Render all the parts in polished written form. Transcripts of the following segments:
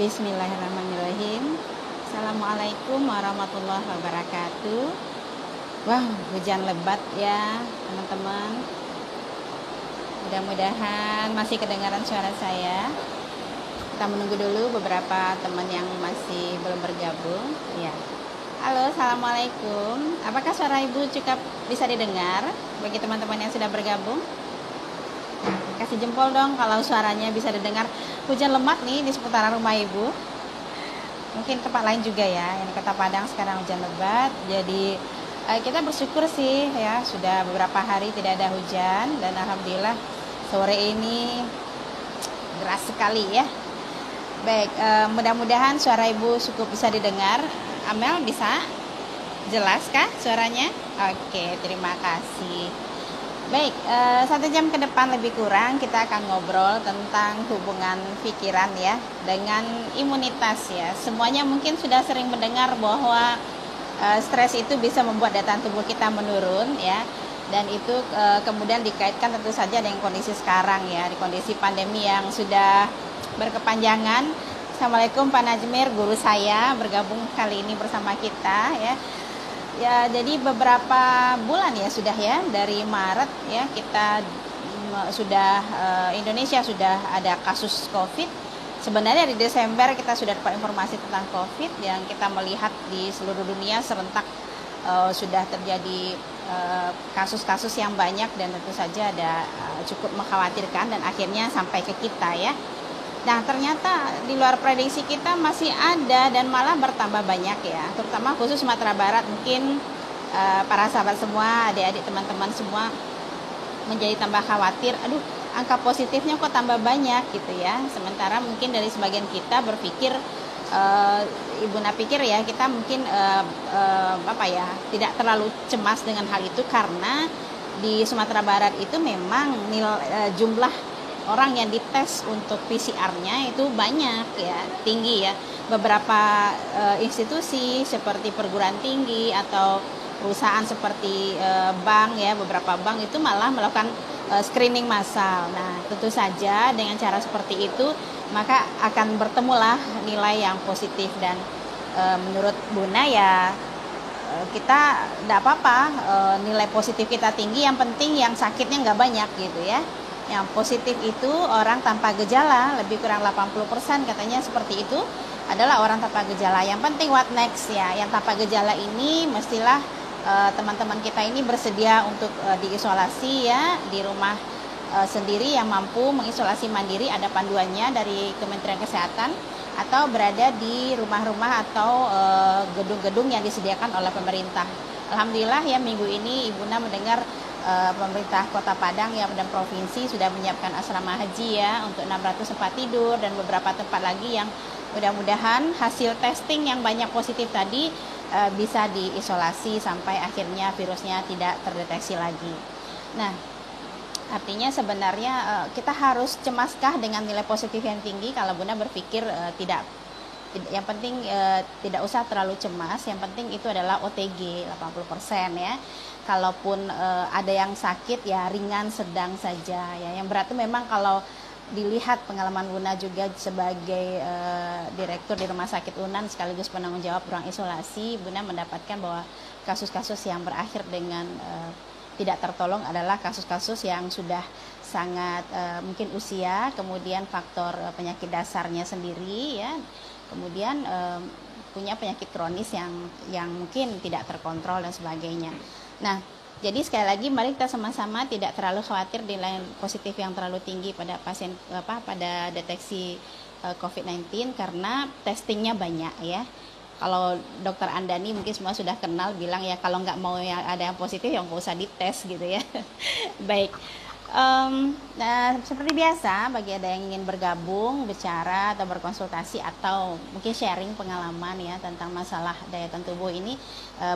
Bismillahirrahmanirrahim. Assalamualaikum warahmatullahi wabarakatuh. Wah, hujan lebat ya teman-teman. Mudah-mudahan masih kedengaran suara saya. Kita menunggu dulu beberapa teman yang masih belum bergabung. Ya. Halo, assalamualaikum. Apakah suara ibu cukup bisa didengar bagi teman-teman yang sudah bergabung? Kasih jempol dong kalau suaranya bisa didengar. Hujan lebat nih di seputaran rumah ibu. Mungkin tempat lain juga ya. Yang di Kota Padang sekarang hujan lebat. Jadi kita bersyukur sih ya, sudah beberapa hari tidak ada hujan dan alhamdulillah sore ini deras sekali ya. Baik, mudah-mudahan suara ibu cukup bisa didengar. Amel, bisa jelas kah suaranya? Oke, terima kasih. Baik, 1 jam ke depan lebih kurang kita akan ngobrol tentang hubungan pikiran ya dengan imunitas ya. Semuanya mungkin sudah sering mendengar bahwa stres itu bisa membuat daya tahan tubuh kita menurun ya. Dan itu kemudian dikaitkan tentu saja dengan kondisi sekarang ya, di kondisi pandemi yang sudah berkepanjangan. Assalamualaikum Pak Najmir, guru saya bergabung kali ini bersama kita ya. Ya, jadi beberapa bulan ya sudah ya, dari Maret ya kita sudah Indonesia sudah ada kasus COVID. Sebenarnya di Desember kita sudah dapat informasi tentang COVID yang kita melihat di seluruh dunia serentak sudah terjadi kasus-kasus yang banyak dan tentu saja ada cukup mengkhawatirkan dan akhirnya sampai ke kita ya. Nah, ternyata di luar prediksi kita masih ada dan malah bertambah banyak ya, terutama khusus Sumatera Barat. Mungkin para sahabat semua, adik-adik, teman-teman semua menjadi tambah khawatir, aduh angka positifnya kok tambah banyak gitu ya. Sementara mungkin dari sebagian kita berpikir, Ibu pikir ya, kita mungkin tidak terlalu cemas dengan hal itu karena di Sumatera Barat itu memang jumlah orang yang dites untuk PCR-nya itu banyak ya, tinggi ya. Beberapa institusi seperti perguruan tinggi atau perusahaan seperti bank ya, beberapa bank itu malah melakukan screening massal. Nah, tentu saja dengan cara seperti itu maka akan bertemulah nilai yang positif dan menurut Buna ya kita tidak apa-apa nilai positif kita tinggi, yang penting yang sakitnya nggak banyak gitu ya. Yang positif itu orang tanpa gejala, lebih kurang 80% katanya seperti itu adalah orang tanpa gejala. Yang penting what next ya, yang tanpa gejala ini mestilah teman-teman kita ini bersedia untuk diisolasi ya di rumah sendiri, yang mampu mengisolasi mandiri ada panduannya dari Kementerian Kesehatan, atau berada di rumah-rumah atau gedung-gedung yang disediakan oleh pemerintah. Alhamdulillah ya, minggu ini Ibuna mendengar pemerintah Kota Padang ya dan provinsi sudah menyiapkan asrama haji ya untuk 600 tempat tidur dan beberapa tempat lagi yang mudah-mudahan hasil testing yang banyak positif tadi bisa diisolasi sampai akhirnya virusnya tidak terdeteksi lagi. Nah, artinya sebenarnya kita harus cemaskah dengan nilai positif yang tinggi? Kalau Bunda berpikir tidak. Yang penting tidak usah terlalu cemas, yang penting itu adalah OTG 80% ya. Kalaupun ada yang sakit ya ringan sedang saja ya. Yang berat itu memang kalau dilihat pengalaman Buna juga sebagai direktur di Rumah Sakit Unan sekaligus penanggung jawab ruang isolasi, Buna mendapatkan bahwa kasus-kasus yang berakhir dengan tidak tertolong adalah kasus-kasus yang sudah sangat mungkin usia, kemudian faktor penyakit dasarnya sendiri ya, kemudian punya penyakit kronis yang mungkin tidak terkontrol dan sebagainya. Nah, jadi sekali lagi mari kita sama-sama tidak terlalu khawatir nilai positif yang terlalu tinggi pada pasien pada deteksi COVID-19 karena testingnya banyak ya. Kalau dokter Andani mungkin semua sudah kenal, bilang ya kalau nggak mau yang ada yang positif ya nggak usah dites gitu ya. Baik. Nah, seperti biasa bagi ada yang ingin bergabung, bicara atau berkonsultasi atau mungkin sharing pengalaman ya tentang masalah daya tahan tubuh ini,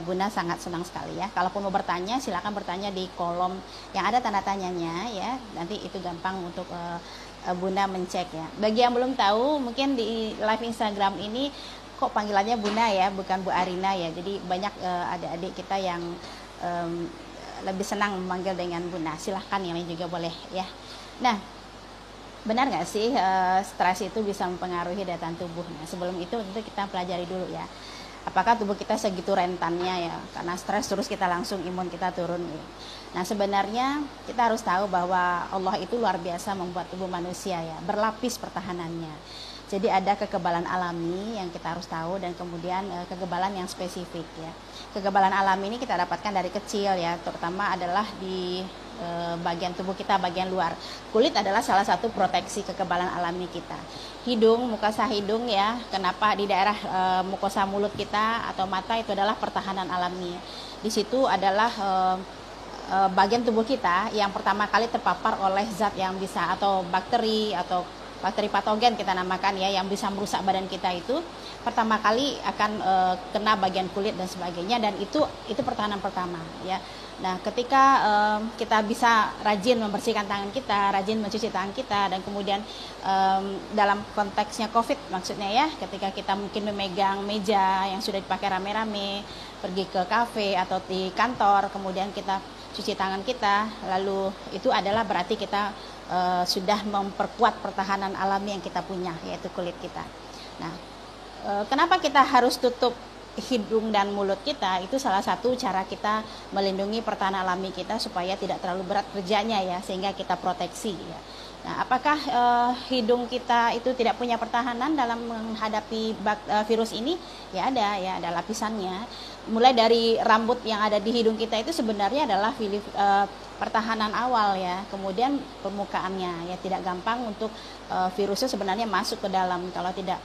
Bunda sangat senang sekali ya. Kalaupun mau bertanya silakan bertanya di kolom yang ada tanda tanyanya ya. Nanti itu gampang untuk Bunda mencek ya. Bagi yang belum tahu, mungkin di live Instagram ini kok panggilannya Bunda ya, bukan Bu Arina ya. Jadi banyak adik-adik kita yang lebih senang memanggil dengan Bunda. Silahkan yang lain juga boleh ya. Nah, Benar nggak sih stres itu bisa mempengaruhi daya tahan tubuh? Nah, sebelum itu tentu kita pelajari dulu ya. Apakah tubuh kita segitu rentannya ya? Karena stres terus kita langsung imun kita turun ya. Nah, sebenarnya kita harus tahu bahwa Allah itu luar biasa membuat tubuh manusia ya, berlapis pertahanannya. Jadi ada kekebalan alami yang kita harus tahu dan kemudian kekebalan yang spesifik ya. Kekebalan alami ini kita dapatkan dari kecil ya, terutama adalah di bagian tubuh kita, bagian luar. Kulit adalah salah satu proteksi kekebalan alami kita. Hidung, mukosa hidung ya, kenapa di daerah mukosa mulut kita atau mata itu adalah pertahanan alami. Di situ adalah bagian tubuh kita yang pertama kali terpapar oleh zat yang bisa atau bakteri patogen kita namakan ya, yang bisa merusak badan kita itu pertama kali akan kena bagian kulit dan sebagainya, dan itu pertahanan pertama ya. Nah, ketika kita bisa rajin membersihkan tangan kita, rajin mencuci tangan kita, dan kemudian dalam konteksnya COVID maksudnya ya, ketika kita mungkin memegang meja yang sudah dipakai rame-rame, pergi ke kafe atau di kantor, kemudian kita cuci tangan kita, lalu itu adalah berarti kita sudah memperkuat pertahanan alami yang kita punya, yaitu kulit kita. Nah, kenapa kita harus tutup hidung dan mulut kita? Itu salah satu cara kita melindungi pertahanan alami kita supaya tidak terlalu berat kerjanya ya, sehingga kita proteksi ya. Nah, apakah hidung kita itu tidak punya pertahanan dalam menghadapi virus ini? Ya ada lapisannya. Mulai dari rambut yang ada di hidung kita itu sebenarnya adalah pertahanan awal ya. Kemudian permukaannya ya, tidak gampang untuk virusnya sebenarnya masuk ke dalam kalau tidak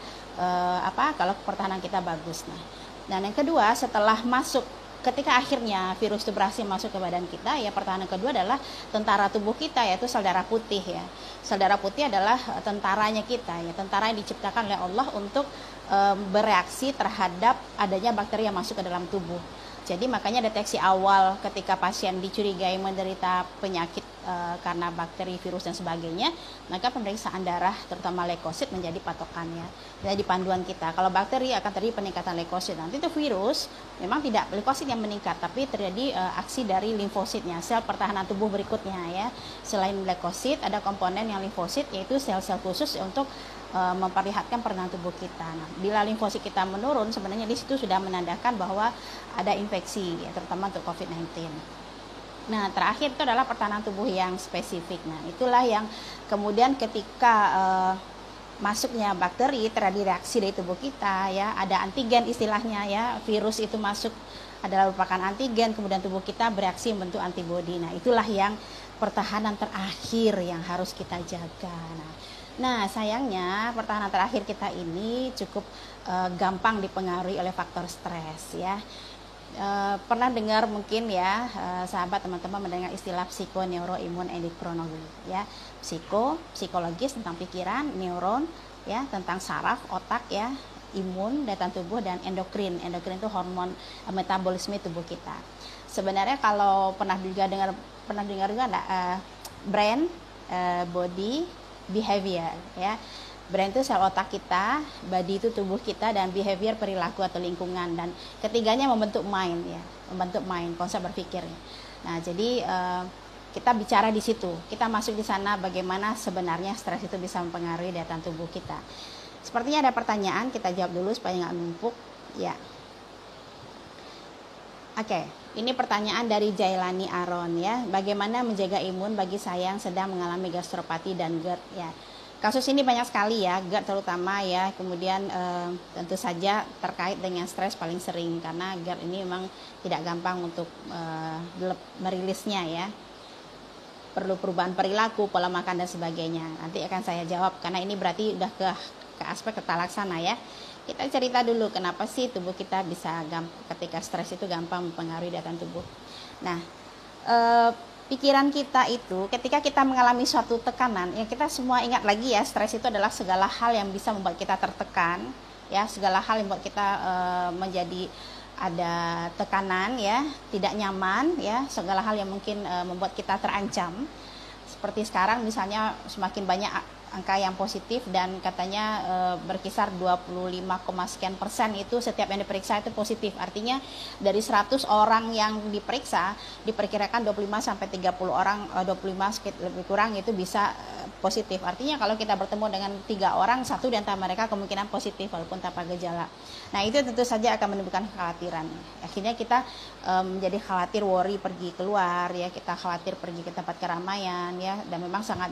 kalau pertahanan kita bagus. Nah, yang kedua, setelah masuk, ketika akhirnya virus itu berhasil masuk ke badan kita ya, pertahanan kedua adalah tentara tubuh kita, yaitu sel darah putih ya. Sel darah putih adalah tentaranya kita ya, tentara yang diciptakan oleh Allah untuk bereaksi terhadap adanya bakteri yang masuk ke dalam tubuh. Jadi makanya deteksi awal ketika pasien dicurigai menderita penyakit karena bakteri, virus dan sebagainya, maka pemeriksaan darah terutama leukosit menjadi patokannya, jadi panduan kita. Kalau bakteri akan terjadi peningkatan leukosit, nanti itu virus memang tidak leukosit yang meningkat, tapi terjadi aksi dari limfositnya, sel pertahanan tubuh berikutnya ya. Selain leukosit ada komponen yang limfosit, yaitu sel-sel khusus untuk memperlihatkan pertahanan tubuh kita. Nah, bila limfosit kita menurun, sebenarnya di situ sudah menandakan bahwa ada infeksi ya, terutama untuk COVID-19. Nah, terakhir itu adalah pertahanan tubuh yang spesifik. Nah, itulah yang kemudian ketika masuknya bakteri terjadi reaksi dari tubuh kita ya, ada antigen istilahnya ya, virus itu masuk adalah merupakan antigen, kemudian tubuh kita bereaksi membentuk antibodi. Nah, itulah yang pertahanan terakhir yang harus kita jaga. Nah, sayangnya pertahanan terakhir kita ini cukup gampang dipengaruhi oleh faktor stres ya. Pernah dengar mungkin ya sahabat teman-teman mendengar istilah psikoneuroimun endokrinologi ya. Psikologis tentang pikiran, neuron ya, tentang saraf otak ya, imun daya tahan tubuh, dan endokrin itu hormon metabolisme tubuh kita. Sebenarnya kalau pernah dengar juga enggak brain, body, behavior ya. Brain itu sel otak kita, body itu tubuh kita, dan behavior perilaku atau lingkungan, dan ketiganya membentuk mind ya, konsep berpikirnya. Nah, jadi kita bicara di situ, kita masuk di sana bagaimana sebenarnya stres itu bisa mempengaruhi daya tahan tubuh kita. Sepertinya ada pertanyaan, kita jawab dulu supaya nggak numpuk ya. Oke, ini pertanyaan dari Jailani Aron ya. Bagaimana menjaga imun bagi saya yang sedang mengalami gastropati dan GERD ya. Kasus ini banyak sekali ya, GERD terutama ya. Kemudian tentu saja terkait dengan stres paling sering, karena GERD ini memang tidak gampang untuk merilisnya ya. Perlu perubahan perilaku, pola makan dan sebagainya. Nanti akan saya jawab karena ini berarti udah ke aspek tata laksana ya. Kita cerita dulu kenapa sih tubuh kita bisa ketika stres itu gampang mempengaruhi daya tahan tubuh. Nah, pikiran kita itu ketika kita mengalami suatu tekanan, ya kita semua ingat lagi ya, stres itu adalah segala hal yang bisa membuat kita tertekan ya, segala hal yang membuat kita menjadi ada tekanan ya, tidak nyaman ya, segala hal yang mungkin membuat kita terancam. Seperti sekarang misalnya semakin banyak angka yang positif dan katanya berkisar 25, sekian persen itu setiap yang diperiksa itu positif. Artinya dari 100 orang yang diperiksa diperkirakan 25 sampai 30 orang, 25 lebih kurang itu bisa positif. Artinya kalau kita bertemu dengan 3 orang, 1 di antara mereka kemungkinan positif walaupun tanpa gejala. Nah, itu tentu saja akan menimbulkan kekhawatiran. Akhirnya kita menjadi khawatir, worry pergi keluar ya, kita khawatir pergi ke tempat keramaian ya, dan memang sangat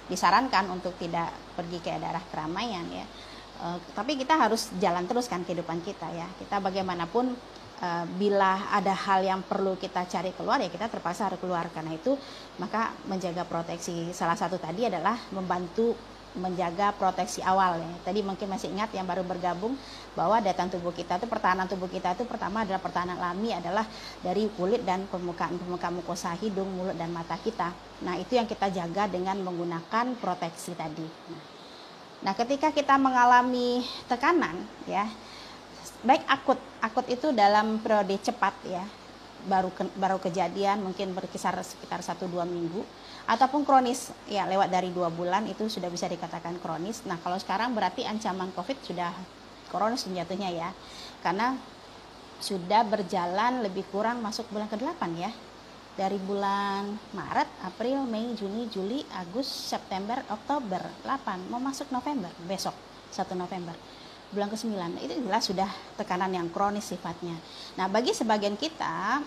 disarankan untuk tidak pergi ke daerah keramaian ya. Tapi kita harus jalan terus kan kehidupan kita ya. Kita bagaimanapun bila ada hal yang perlu kita cari keluar ya kita terpaksa harus keluar. Karena itu maka menjaga proteksi salah satu tadi adalah membantu menjaga proteksi awal ya. Tadi mungkin masih ingat yang baru bergabung bahwa daya tahan tubuh kita itu, pertahanan tubuh kita itu pertama adalah pertahanan alami adalah dari kulit dan permukaan mukosa hidung, mulut dan mata kita. Nah, itu yang kita jaga dengan menggunakan proteksi tadi. Nah, ketika kita mengalami tekanan ya, baik akut itu dalam periode cepat ya, baru kejadian mungkin berkisar sekitar 1-2 minggu, ataupun kronis ya lewat dari 2 bulan itu sudah bisa dikatakan kronis. Nah, kalau sekarang berarti ancaman COVID sudah kronis jatuhnya ya, karena sudah berjalan lebih kurang masuk bulan ke-8 ya, dari bulan Maret, April, Mei, Juni, Juli, Agustus, September, Oktober, 8 mau masuk November, besok 1 November bulan ke-9. Itu jelas sudah tekanan yang kronis sifatnya. Nah, bagi sebagian kita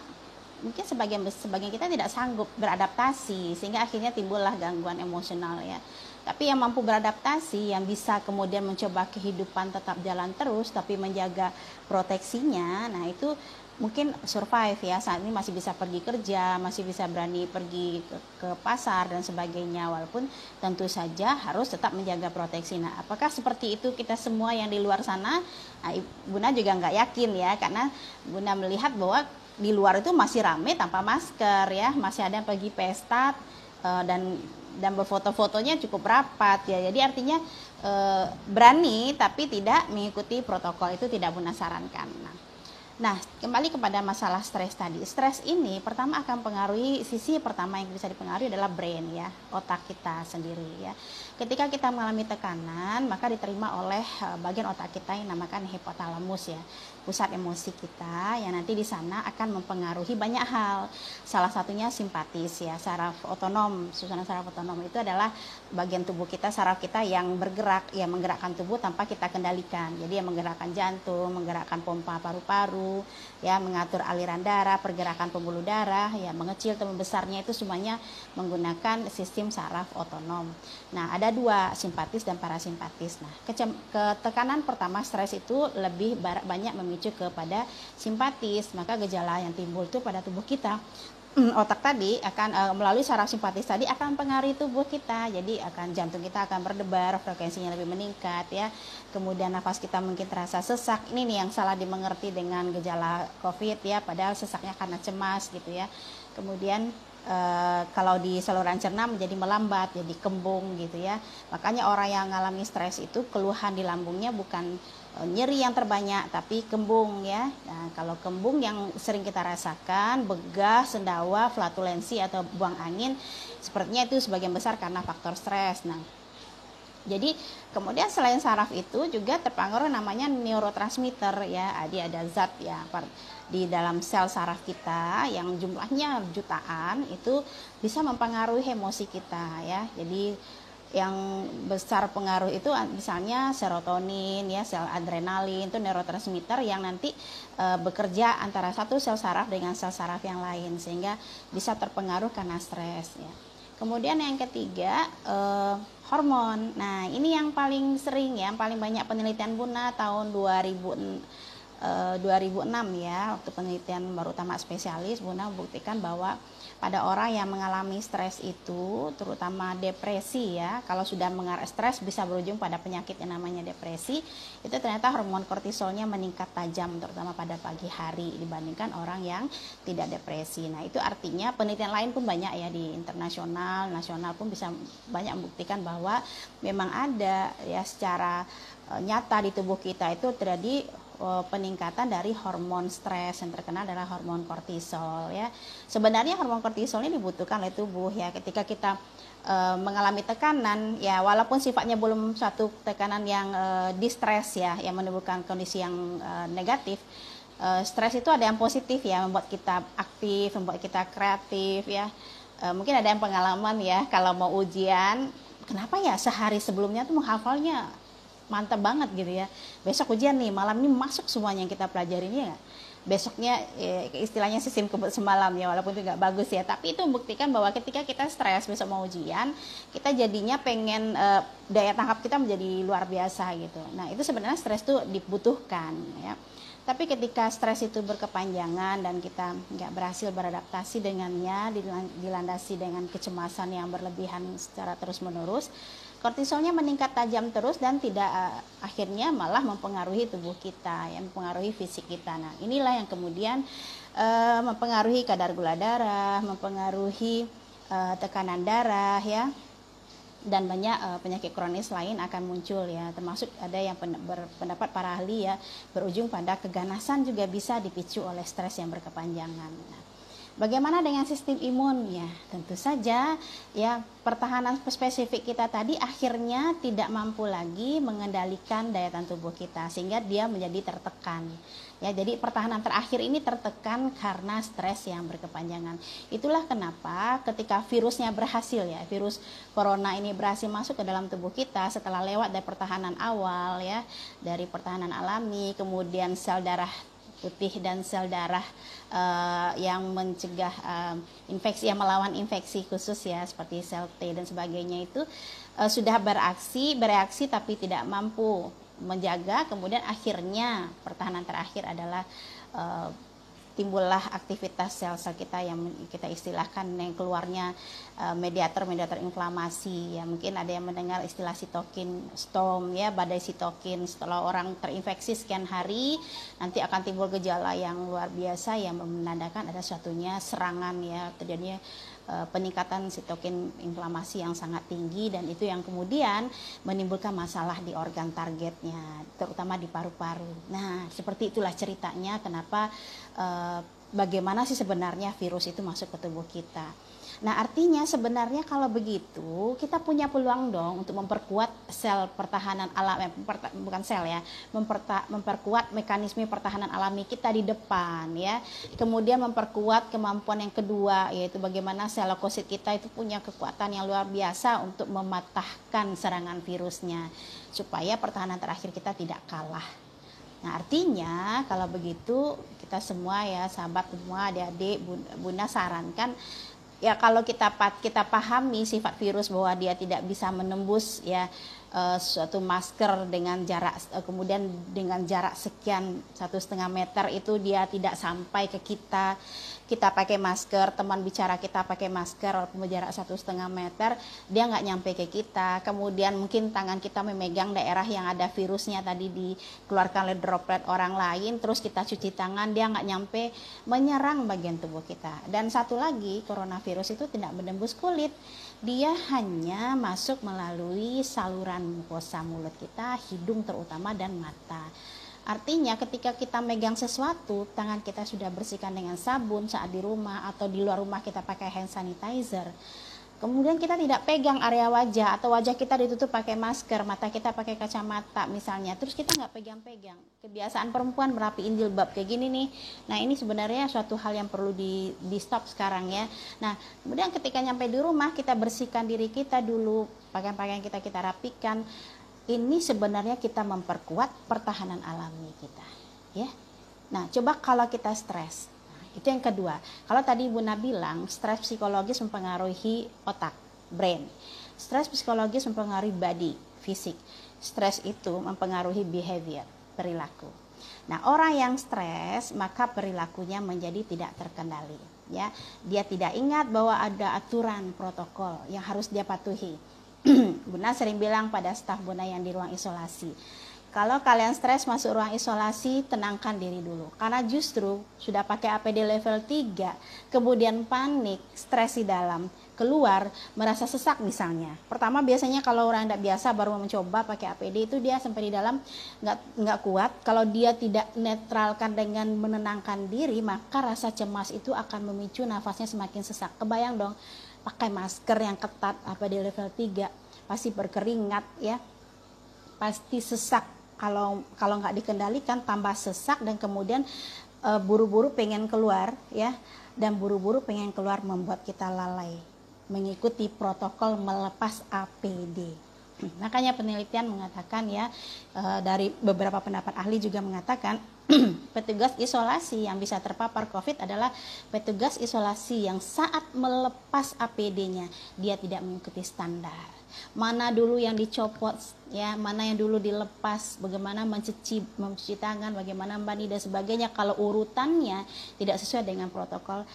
mungkin sebagian kita tidak sanggup beradaptasi sehingga akhirnya timbullah gangguan emosional ya. Tapi yang mampu beradaptasi, yang bisa kemudian mencoba kehidupan tetap jalan terus tapi menjaga proteksinya, nah itu mungkin survive ya, saat ini masih bisa pergi kerja, masih bisa berani pergi ke pasar dan sebagainya, walaupun tentu saja harus tetap menjaga proteksi. Nah, apakah seperti itu kita semua yang di luar sana? Nah, Bunda juga nggak yakin ya, karena Bunda melihat bahwa di luar itu masih ramai tanpa masker ya, masih ada yang pergi pesta dan berfoto-fotonya cukup rapat ya. Jadi artinya berani tapi tidak mengikuti protokol itu tidak Bunda sarankan. Nah, kembali kepada masalah stres tadi. Stres ini pertama akan pengaruhi, sisi pertama yang bisa dipengaruhi adalah brain ya, otak kita sendiri ya. Ketika kita mengalami tekanan, maka diterima oleh bagian otak kita yang namakan hipotalamus ya, pusat emosi kita, yang nanti di sana akan mempengaruhi banyak hal. Salah satunya simpatis ya, saraf otonom. Susunan saraf otonom itu adalah bagian tubuh kita, saraf kita yang bergerak, yang menggerakkan tubuh tanpa kita kendalikan. Jadi yang menggerakkan jantung, menggerakkan pompa paru-paru, ya, mengatur aliran darah, pergerakan pembuluh darah, ya, mengecil atau membesarnya itu semuanya menggunakan sistem saraf otonom. Nah, ada 2, simpatis dan parasimpatis. Nah, ketekanan pertama, stres itu lebih banyak memicu kepada simpatis, maka gejala yang timbul itu pada tubuh kita. Otak tadi akan melalui saraf simpatis tadi akan mempengaruhi tubuh kita, jadi jantung kita akan berdebar, frekuensinya lebih meningkat ya. Kemudian nafas kita mungkin terasa sesak. Ini nih yang salah dimengerti dengan gejala COVID ya, padahal sesaknya karena cemas gitu ya. Kemudian kalau di saluran cerna menjadi melambat, jadi kembung gitu ya. Makanya orang yang mengalami stres itu keluhan di lambungnya bukan nyeri yang terbanyak tapi kembung ya. Nah, kalau kembung yang sering kita rasakan, begah, sendawa, flatulensi atau buang angin, sepertinya itu sebagian besar karena faktor stres. Nah, jadi kemudian selain saraf itu juga terpengaruh namanya neurotransmitter ya. Ada zat ya di dalam sel saraf kita yang jumlahnya jutaan, itu bisa mempengaruhi emosi kita ya. Jadi yang besar pengaruh itu misalnya serotonin ya, sel adrenalin, itu neurotransmitter yang nanti bekerja antara satu sel saraf dengan sel saraf yang lain sehingga bisa terpengaruh karena stres ya. Kemudian yang ketiga hormon. Nah, ini yang paling sering ya, yang paling banyak penelitian Bunda tahun 2006 ya, waktu penelitian baru tamat spesialis, Bunda membuktikan bahwa pada orang yang mengalami stres itu, terutama depresi ya, kalau sudah mengarah stres bisa berujung pada penyakit yang namanya depresi, itu ternyata hormon kortisolnya meningkat tajam, terutama pada pagi hari dibandingkan orang yang tidak depresi. Nah, itu artinya penelitian lain pun banyak ya, di internasional, nasional pun bisa banyak membuktikan bahwa memang ada ya secara nyata di tubuh kita itu terjadi peningkatan dari hormon stres yang terkenal adalah hormon kortisol ya. Sebenarnya hormon kortisol ini dibutuhkan oleh tubuh ya ketika kita mengalami tekanan ya, walaupun sifatnya belum suatu tekanan yang distress ya, yang menimbulkan kondisi yang negatif. Stres itu ada yang positif ya, membuat kita aktif, membuat kita kreatif ya. Mungkin ada yang pengalaman ya, kalau mau ujian, kenapa ya sehari sebelumnya tuh menghafalnya mantap banget gitu ya. Besok ujian nih, malam ini masuk semuanya yang kita pelajarin ya. Besoknya istilahnya sistem kebut semalam ya, walaupun itu nggak bagus ya. Tapi itu membuktikan bahwa ketika kita stres besok mau ujian, kita jadinya pengen daya tangkap kita menjadi luar biasa gitu. Nah itu sebenarnya stres tuh dibutuhkan ya. Tapi ketika stres itu berkepanjangan dan kita nggak berhasil beradaptasi dengannya, dilandasi dengan kecemasan yang berlebihan secara terus-menerus, kortisolnya meningkat tajam terus dan tidak akhirnya malah mempengaruhi tubuh kita, yang mempengaruhi fisik kita. Nah inilah yang kemudian mempengaruhi kadar gula darah, mempengaruhi tekanan darah ya. Dan banyak penyakit kronis lain akan muncul ya, termasuk ada yang berpendapat para ahli ya, berujung pada keganasan juga bisa dipicu oleh stres yang berkepanjangan. Nah, bagaimana dengan sistem imun ya? Tentu saja ya, pertahanan spesifik kita tadi akhirnya tidak mampu lagi mengendalikan daya tahan tubuh kita sehingga dia menjadi tertekan. Ya, jadi pertahanan terakhir ini tertekan karena stres yang berkepanjangan. Itulah kenapa ketika virusnya berhasil ya, virus corona ini berhasil masuk ke dalam tubuh kita setelah lewat dari pertahanan awal ya, dari pertahanan alami, kemudian sel darah putih dan sel darah yang mencegah infeksi, yang melawan infeksi khusus ya, seperti sel T dan sebagainya itu sudah bereaksi tapi tidak mampu menjaga, kemudian akhirnya pertahanan terakhir adalah timbullah aktivitas sel-sel kita yang kita istilahkan yang keluarnya mediator inflamasi ya. Mungkin ada yang mendengar istilah sitokin storm ya, badai sitokin. Setelah orang terinfeksi sekian hari nanti akan timbul gejala yang luar biasa yang menandakan ada suatunya serangan ya, terjadinya peningkatan sitokin inflamasi yang sangat tinggi, dan itu yang kemudian menimbulkan masalah di organ targetnya, terutama di paru-paru. Nah, seperti itulah ceritanya kenapa bagaimana sih sebenarnya virus itu masuk ke tubuh kita. Nah, artinya sebenarnya kalau begitu kita punya peluang dong untuk memperkuat sel pertahanan alami, bukan sel ya, memperkuat mekanisme pertahanan alami kita di depan ya. Kemudian memperkuat kemampuan yang kedua, yaitu bagaimana sel leukosit kita itu punya kekuatan yang luar biasa untuk mematahkan serangan virusnya supaya pertahanan terakhir kita tidak kalah. Nah, artinya kalau begitu kita semua ya, sahabat semua, adik-adik, Bunda sarankan ya, kalau kita pahami sifat virus bahwa dia tidak bisa menembus ya suatu masker dengan jarak kemudian dengan jarak sekian 1,5 meter itu dia tidak sampai ke kita. Kita pakai masker, teman bicara kita pakai masker walaupun jarak 1,5 meter, dia nggak nyampe ke kita. Kemudian mungkin tangan kita memegang daerah yang ada virusnya tadi dikeluarkan oleh droplet orang lain, terus kita cuci tangan, dia nggak nyampe menyerang bagian tubuh kita. Dan satu lagi, coronavirus itu tidak menembus kulit, dia hanya masuk melalui saluran mukosa mulut kita, hidung terutama, dan mata. Artinya ketika kita megang sesuatu, tangan kita sudah bersihkan dengan sabun saat di rumah atau di luar rumah kita pakai hand sanitizer. Kemudian kita tidak pegang area wajah atau wajah kita ditutup pakai masker, mata kita pakai kacamata misalnya, terus kita nggak pegang-pegang. Kebiasaan perempuan merapiin jilbab kayak gini nih. Nah, ini sebenarnya suatu hal yang perlu di stop sekarang ya. Nah, kemudian ketika nyampe di rumah kita bersihkan diri kita dulu, pakaian-pakaian kita rapikan. Ini sebenarnya kita memperkuat pertahanan alami kita ya. Nah, coba kalau kita stres. Itu yang kedua. Kalau tadi Bunda bilang stres psikologis mempengaruhi otak, brain. Stres psikologis mempengaruhi body, fisik. Stres itu mempengaruhi behavior, perilaku. Nah, orang yang stres maka perilakunya menjadi tidak terkendali ya. Dia tidak ingat bahwa ada aturan protokol yang harus dia patuhi. Bunda sering bilang pada staf Bunda yang di ruang isolasi, Kalau kalian stres masuk ruang isolasi, tenangkan diri dulu. Karena justru sudah pakai APD level 3, kemudian panik, stres di dalam, keluar, merasa sesak misalnya. Pertama biasanya kalau orang tidak biasa baru mencoba pakai APD itu dia sampai di dalam nggak kuat. Kalau dia tidak netralkan dengan menenangkan diri, maka rasa cemas itu akan memicu nafasnya semakin sesak. Kebayang dong, pakai masker yang ketat APD level 3, pasti berkeringat ya, pasti sesak. Kalau nggak dikendalikan tambah sesak dan kemudian buru-buru pengen keluar ya, dan buru-buru pengen keluar membuat kita lalai mengikuti protokol melepas APD. Makanya penelitian mengatakan ya, dari beberapa pendapat ahli juga mengatakan petugas isolasi yang bisa terpapar COVID adalah petugas isolasi yang saat melepas APD-nya dia tidak mengikuti standar. Mana dulu yang dicopot ya, mana yang dulu dilepas, bagaimana mencuci tangan, bagaimana mandi dan sebagainya. Kalau urutannya tidak sesuai dengan protokol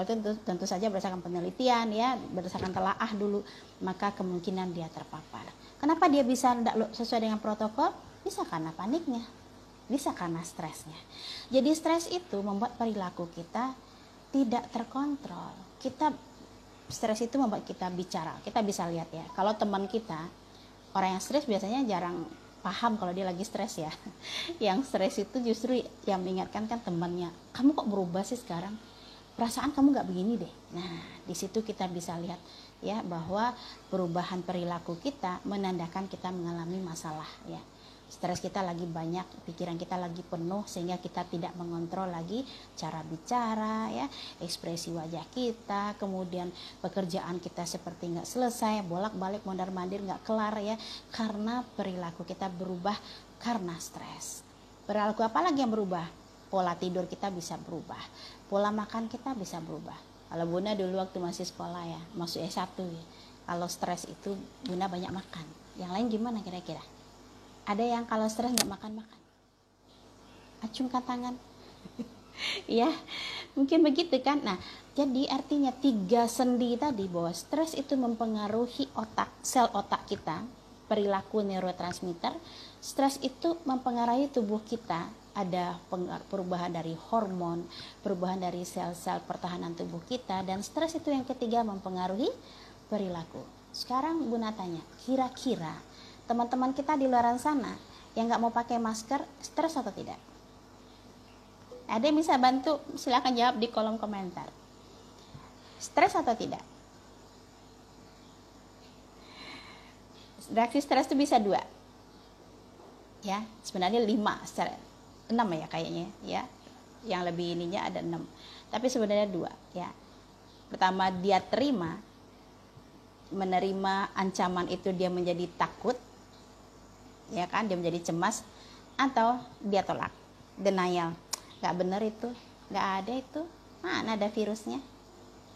itu tentu saja berdasarkan penelitian ya, berdasarkan telaah dulu, maka kemungkinan dia terpapar. Kenapa dia bisa tidak sesuai dengan protokol? Bisa karena paniknya, bisa karena stresnya. Jadi stres itu membuat perilaku kita tidak terkontrol. Stres itu membuat kita bicara. Kita bisa lihat ya, kalau teman kita, orang yang stres biasanya jarang paham kalau dia lagi stres ya. Yang stres itu justru yang mengingatkan kan temannya, kamu kok berubah sih sekarang? Perasaan kamu gak begini deh. Nah, di situ kita bisa lihat ya, bahwa perubahan perilaku kita menandakan kita mengalami masalah ya. Stres kita lagi banyak, pikiran kita lagi penuh, sehingga kita tidak mengontrol lagi cara bicara ya, ekspresi wajah kita, kemudian pekerjaan kita seperti nggak selesai, bolak-balik mondar-mandir nggak kelar ya, karena perilaku kita berubah karena stres. Perilaku apa lagi yang berubah? Pola tidur kita bisa berubah, pola makan kita bisa berubah. Kalau Bunda dulu waktu masih sekolah ya, masuk S1 ya, kalau stres itu Bunda banyak makan. Yang lain gimana kira-kira? Ada yang kalau stres nggak makan-makan, acungkan tangan. Ya, mungkin begitu kan. Nah, jadi artinya 3 sendi tadi, bahwa stres itu mempengaruhi otak, sel otak kita, perilaku neurotransmitter. Stres itu mempengaruhi tubuh kita, ada perubahan dari hormon, perubahan dari sel-sel pertahanan tubuh kita, dan stres itu yang ketiga mempengaruhi perilaku. Sekarang Bunda tanya, kira-kira teman-teman kita di luar sana yang nggak mau pakai masker stres atau tidak? Ada yang bisa bantu? Silakan jawab di kolom komentar. Stres atau tidak? Reaksi stres itu bisa 2 ya, sebenarnya 6 ya kayaknya ya, yang lebih ininya ada 6, tapi sebenarnya 2 ya. Pertama, dia menerima ancaman itu, dia menjadi takut ya kan, dia menjadi cemas, atau dia tolak, denial, nggak bener itu, nggak ada itu, mana ada virusnya,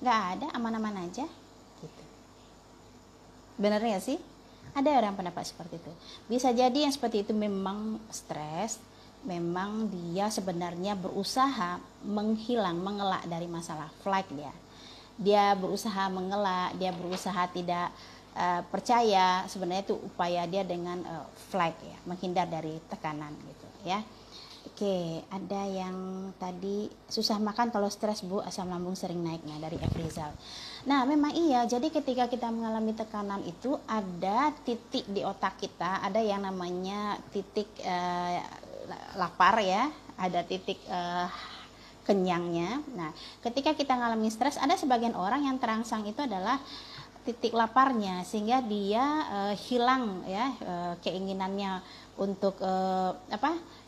nggak ada, aman-aman aja gitu. Bener ya sih? Ada orang pendapat seperti itu. Bisa jadi yang seperti itu memang stres, memang dia sebenarnya berusaha mengelak dari masalah, flight dia berusaha mengelak, dia berusaha tidak percaya, sebenarnya itu upaya dia dengan flight ya, menghindar dari tekanan gitu ya. Oke, ada yang tadi susah makan kalau stres Bu, asam lambung sering naik, nah dari Efrizal. Nah memang iya, jadi ketika kita mengalami tekanan itu ada titik di otak kita, ada yang namanya titik lapar ya, ada titik kenyangnya. Nah ketika kita mengalami stres, ada sebagian orang yang terangsang itu adalah titik laparnya, sehingga dia hilang ya keinginannya untuk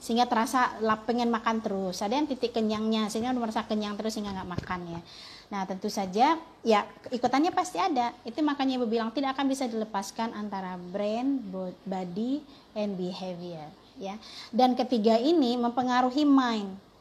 sehingga terasa pengen makan terus. Ada yang titik kenyangnya sehingga merasa kenyang terus sehingga nggak makan ya. Nah tentu saja ya ikutannya pasti ada. Itu makanya Ibu bilang tidak akan bisa dilepaskan antara brain, body, and behavior ya. Dan ketiga ini mempengaruhi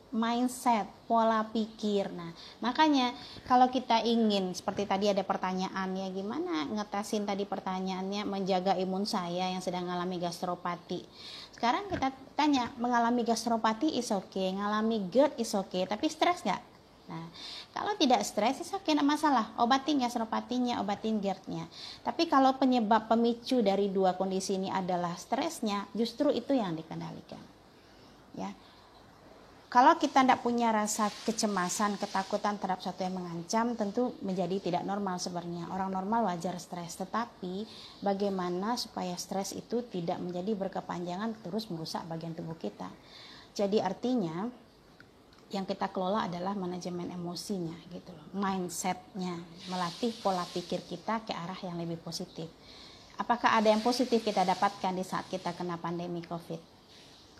mindset, pola pikir. Nah, makanya kalau kita ingin, seperti tadi ada pertanyaan ya, gimana ngetasin tadi pertanyaannya, menjaga imun saya yang sedang mengalami gastropati. Sekarang kita tanya, mengalami gastropati is okay, mengalami GERD is okay, tapi stres nggak? Nah, kalau tidak stres, oke, tidak masalah. Obatin gastropatinya, obatin GERD-nya. Tapi kalau penyebab pemicu dari dua kondisi ini adalah stresnya, justru itu yang dikendalikan. Ya, kalau kita tidak punya rasa kecemasan, ketakutan terhadap sesuatu yang mengancam, tentu menjadi tidak normal sebenarnya. Orang normal wajar stres, tetapi bagaimana supaya stres itu tidak menjadi berkepanjangan terus merusak bagian tubuh kita. Jadi artinya yang kita kelola adalah manajemen emosinya gitu loh, mindsetnya, melatih pola pikir kita ke arah yang lebih positif. Apakah ada yang positif kita dapatkan di saat kita kena pandemi COVID?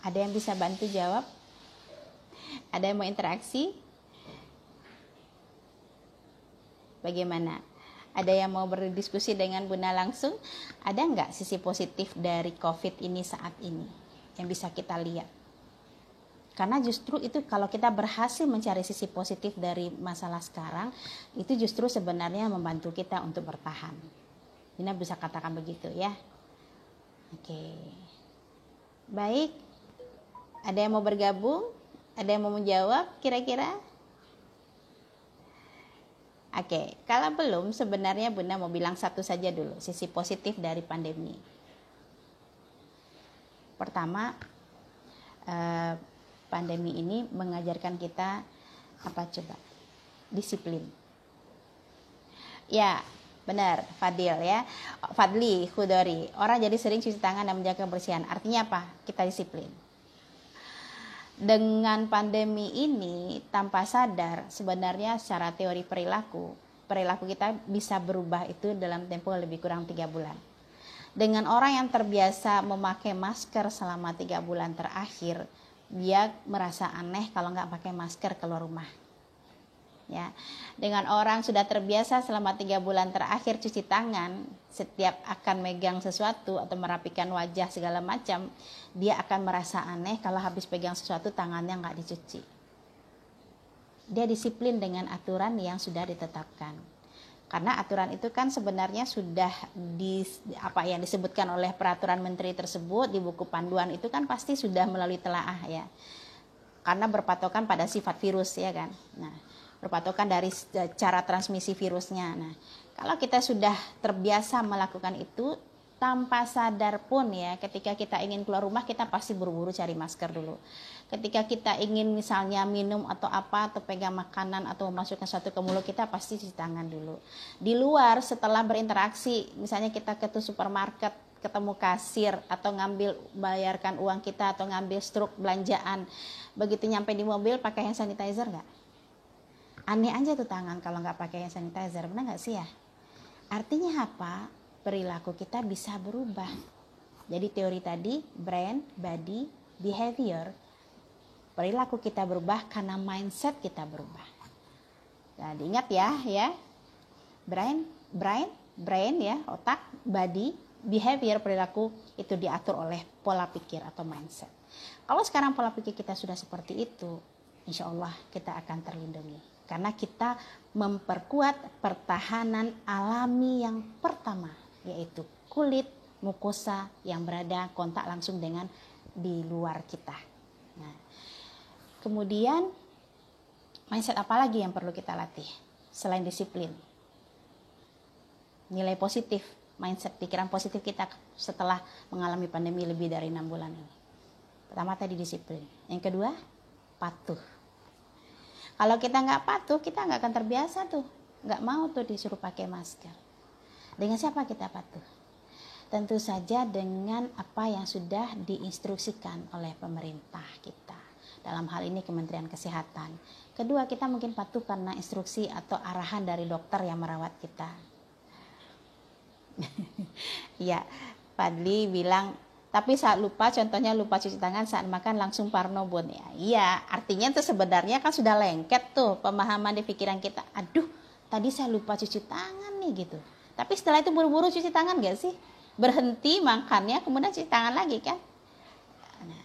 Ada yang bisa bantu jawab? Ada yang mau interaksi? Bagaimana? Ada yang mau berdiskusi dengan Bunda langsung? Ada nggak sisi positif dari COVID ini saat ini yang bisa kita lihat? Karena justru itu kalau kita berhasil mencari sisi positif dari masalah sekarang, itu justru sebenarnya membantu kita untuk bertahan. Dina bisa katakan begitu ya. Oke. Baik. Ada yang mau bergabung? Ada yang mau menjawab kira-kira? Oke, kalau belum sebenarnya Bunda mau bilang satu saja dulu sisi positif dari pandemi. Pertama, pandemi ini mengajarkan kita apa coba? Disiplin. Ya, benar, Fadli Khudori. Orang jadi sering cuci tangan dan menjaga kebersihan. Artinya apa? Kita disiplin. Dengan pandemi ini tanpa sadar sebenarnya secara teori perilaku kita bisa berubah itu dalam tempo lebih kurang 3 bulan. Dengan orang yang terbiasa memakai masker selama 3 bulan terakhir, dia merasa aneh kalau nggak pakai masker keluar rumah. Ya, dengan orang sudah terbiasa selama 3 bulan terakhir cuci tangan, setiap akan megang sesuatu atau merapikan wajah segala macam, dia akan merasa aneh kalau habis pegang sesuatu tangannya nggak dicuci. Dia disiplin dengan aturan yang sudah ditetapkan. Karena aturan itu kan sebenarnya sudah yang disebutkan oleh peraturan menteri tersebut di buku panduan itu kan pasti sudah melalui telaah ya. Karena berpatokan pada sifat virus ya kan. Nah, berpatokan dari cara transmisi virusnya. Nah, kalau kita sudah terbiasa melakukan itu tanpa sadar pun ya, ketika kita ingin keluar rumah kita pasti buru-buru cari masker dulu. Ketika kita ingin misalnya minum atau apa atau pegang makanan atau memasukkan sesuatu ke mulut kita pasti cuci tangan dulu. Di luar setelah berinteraksi, misalnya kita ke supermarket, ketemu kasir atau ngambil bayarkan uang kita atau ngambil struk belanjaan, begitu nyampe di mobil pakai hand sanitizer nggak? Aneh aja tuh tangan kalau nggak pakai hand sanitizer, benar nggak sih ya? Artinya apa? Perilaku kita bisa berubah. Jadi teori tadi brain, body, behavior, perilaku kita berubah karena mindset kita berubah. Nah, diingat ya, brain ya, otak, body, behavior, perilaku itu diatur oleh pola pikir atau mindset. Kalau sekarang pola pikir kita sudah seperti itu, insya Allah kita akan terlindungi. Karena kita memperkuat pertahanan alami yang pertama, yaitu kulit, mukosa yang berada kontak langsung dengan di luar kita. Nah, kemudian mindset apa lagi yang perlu kita latih selain disiplin? Nilai positif, mindset pikiran positif kita setelah mengalami pandemi lebih dari 6 bulan ini. Pertama tadi disiplin. Yang kedua, patuh. Kalau kita nggak patuh, kita nggak akan terbiasa tuh. Nggak mau tuh disuruh pakai masker. Dengan siapa kita patuh? Tentu saja dengan apa yang sudah diinstruksikan oleh pemerintah kita. Dalam hal ini Kementerian Kesehatan. Kedua, kita mungkin patuh karena instruksi atau arahan dari dokter yang merawat kita. Ya, Fadli bilang, tapi saat lupa, contohnya lupa cuci tangan saat makan langsung parnobon ya. Iya, artinya itu sebenarnya kan sudah lengket tuh pemahaman di pikiran kita. Aduh, tadi saya lupa cuci tangan nih gitu. Tapi setelah itu buru-buru cuci tangan gak sih? Berhenti makannya kemudian cuci tangan lagi kan? Nah,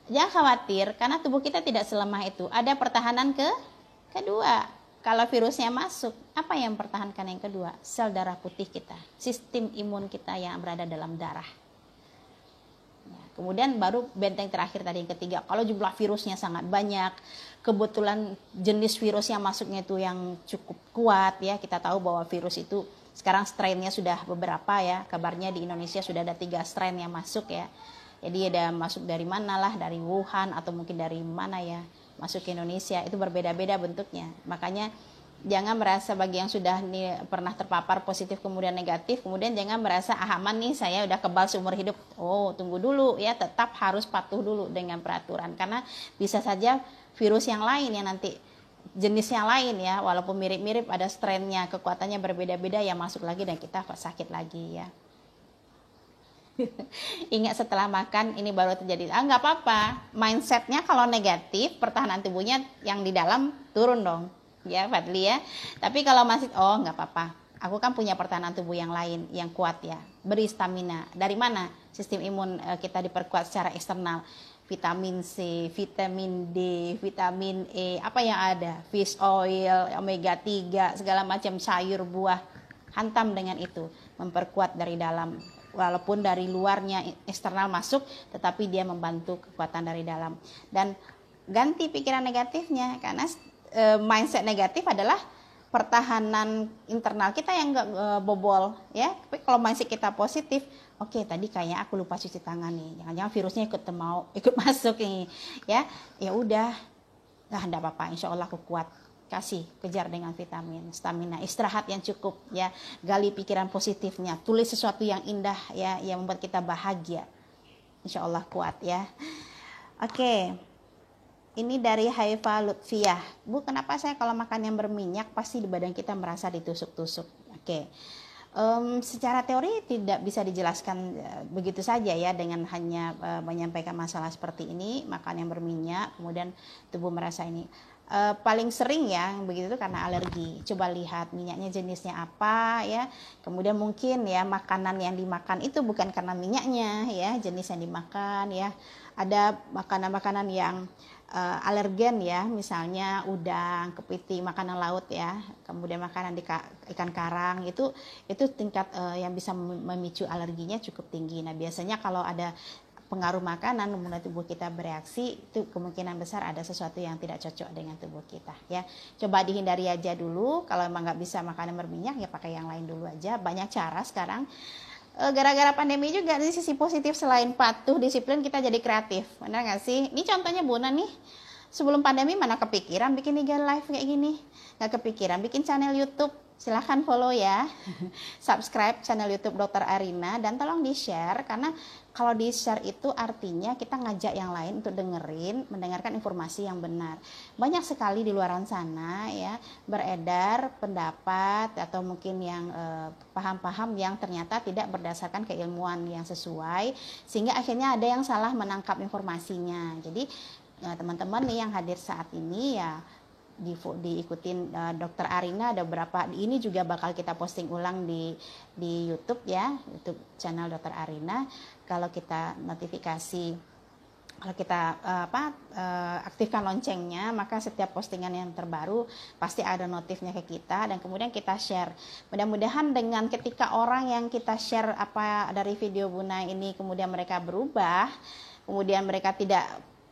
jangan khawatir karena tubuh kita tidak selemah itu. Ada pertahanan kedua. Kalau virusnya masuk, apa yang mempertahankan yang kedua? Sel darah putih kita, sistem imun kita yang berada dalam darah. Ya, kemudian baru benteng terakhir tadi yang ketiga. Kalau jumlah virusnya sangat banyak, kebetulan jenis virus yang masuknya itu yang cukup kuat ya. Kita tahu bahwa virus itu sekarang strainnya sudah beberapa ya, kabarnya di Indonesia sudah ada 3 strain yang masuk ya. Jadi ada masuk dari mana lah, dari Wuhan atau mungkin dari mana ya, masuk ke Indonesia, itu berbeda-beda bentuknya. Makanya jangan merasa bagi yang sudah pernah terpapar positif kemudian negatif, kemudian jangan merasa aman nih saya udah kebal seumur hidup. Oh, tunggu dulu ya, tetap harus patuh dulu dengan peraturan, karena bisa saja virus yang lain yang nanti jenis yang lain ya, walaupun mirip-mirip ada strainnya, kekuatannya berbeda-beda ya, masuk lagi dan kita sakit lagi ya. Ingat setelah makan ini baru terjadi, nggak apa-apa, mindsetnya kalau negatif pertahanan tubuhnya yang di dalam turun dong ya Fadli ya. Tapi kalau masih nggak apa-apa, aku kan punya pertahanan tubuh yang lain yang kuat ya, beri stamina. Dari mana? Sistem imun kita diperkuat secara eksternal, vitamin C, vitamin D, vitamin E, apa yang ada, fish oil, omega 3, segala macam sayur buah, hantam dengan itu, memperkuat dari dalam. Walaupun dari luarnya eksternal masuk, tetapi dia membantu kekuatan dari dalam. Dan ganti pikiran negatifnya, karena mindset negatif adalah pertahanan internal kita yang nggak bobol ya. Tapi kalau mindset kita positif, oke, tadi kayaknya aku lupa cuci tangan nih, jangan-jangan virusnya ikut masuk nih ya. Ya udah, enggak apa-apa, insya Allah aku kuat. Kasih, kejar dengan vitamin, stamina, istirahat yang cukup ya, gali pikiran positifnya, tulis sesuatu yang indah ya, yang membuat kita bahagia, insya Allah kuat ya. Oke, ini dari Haifa Lutfiah. Bu, kenapa saya kalau makan yang berminyak pasti di badan kita merasa ditusuk-tusuk? Oke. Secara teori tidak bisa dijelaskan begitu saja ya, dengan hanya menyampaikan masalah seperti ini, makan yang berminyak kemudian tubuh merasa ini. Paling sering ya begitu itu karena alergi. Coba lihat minyaknya jenisnya apa ya, kemudian mungkin ya makanan yang dimakan itu bukan karena minyaknya ya, jenis yang dimakan ya. Ada makanan-makanan yang alergen ya, misalnya udang, kepiting, makanan laut ya, kemudian makanan ikan karang, itu tingkat yang bisa memicu alerginya cukup tinggi. Nah biasanya kalau ada pengaruh makanan membuat tubuh kita bereaksi, itu kemungkinan besar ada sesuatu yang tidak cocok dengan tubuh kita ya. Coba dihindari aja dulu. Kalau emang nggak bisa makanan berminyak ya pakai yang lain dulu aja. Banyak cara sekarang. Gara-gara pandemi juga di sisi positif, selain patuh disiplin kita jadi kreatif, benar nggak sih? Ini contohnya Buna nih, sebelum pandemi mana kepikiran bikin IG live kayak gini, nggak kepikiran bikin channel YouTube. Silahkan follow ya, subscribe channel YouTube Dr. Arina, dan tolong di share, karena kalau di share itu artinya kita ngajak yang lain untuk mendengarkan informasi yang benar. Banyak sekali di luaran sana ya beredar pendapat atau mungkin yang paham-paham yang ternyata tidak berdasarkan keilmuan yang sesuai, sehingga akhirnya ada yang salah menangkap informasinya. Jadi teman-teman nih yang hadir saat ini ya diikutin Dr. Arina, ada beberapa ini juga bakal kita posting ulang di YouTube ya, YouTube channel Dr. Arina. Kalau kita notifikasi, kalau kita aktifkan loncengnya, maka setiap postingan yang terbaru pasti ada notifnya ke kita, dan kemudian kita share. Mudah-mudahan dengan ketika orang yang kita share apa dari video Buna ini kemudian mereka berubah, kemudian mereka tidak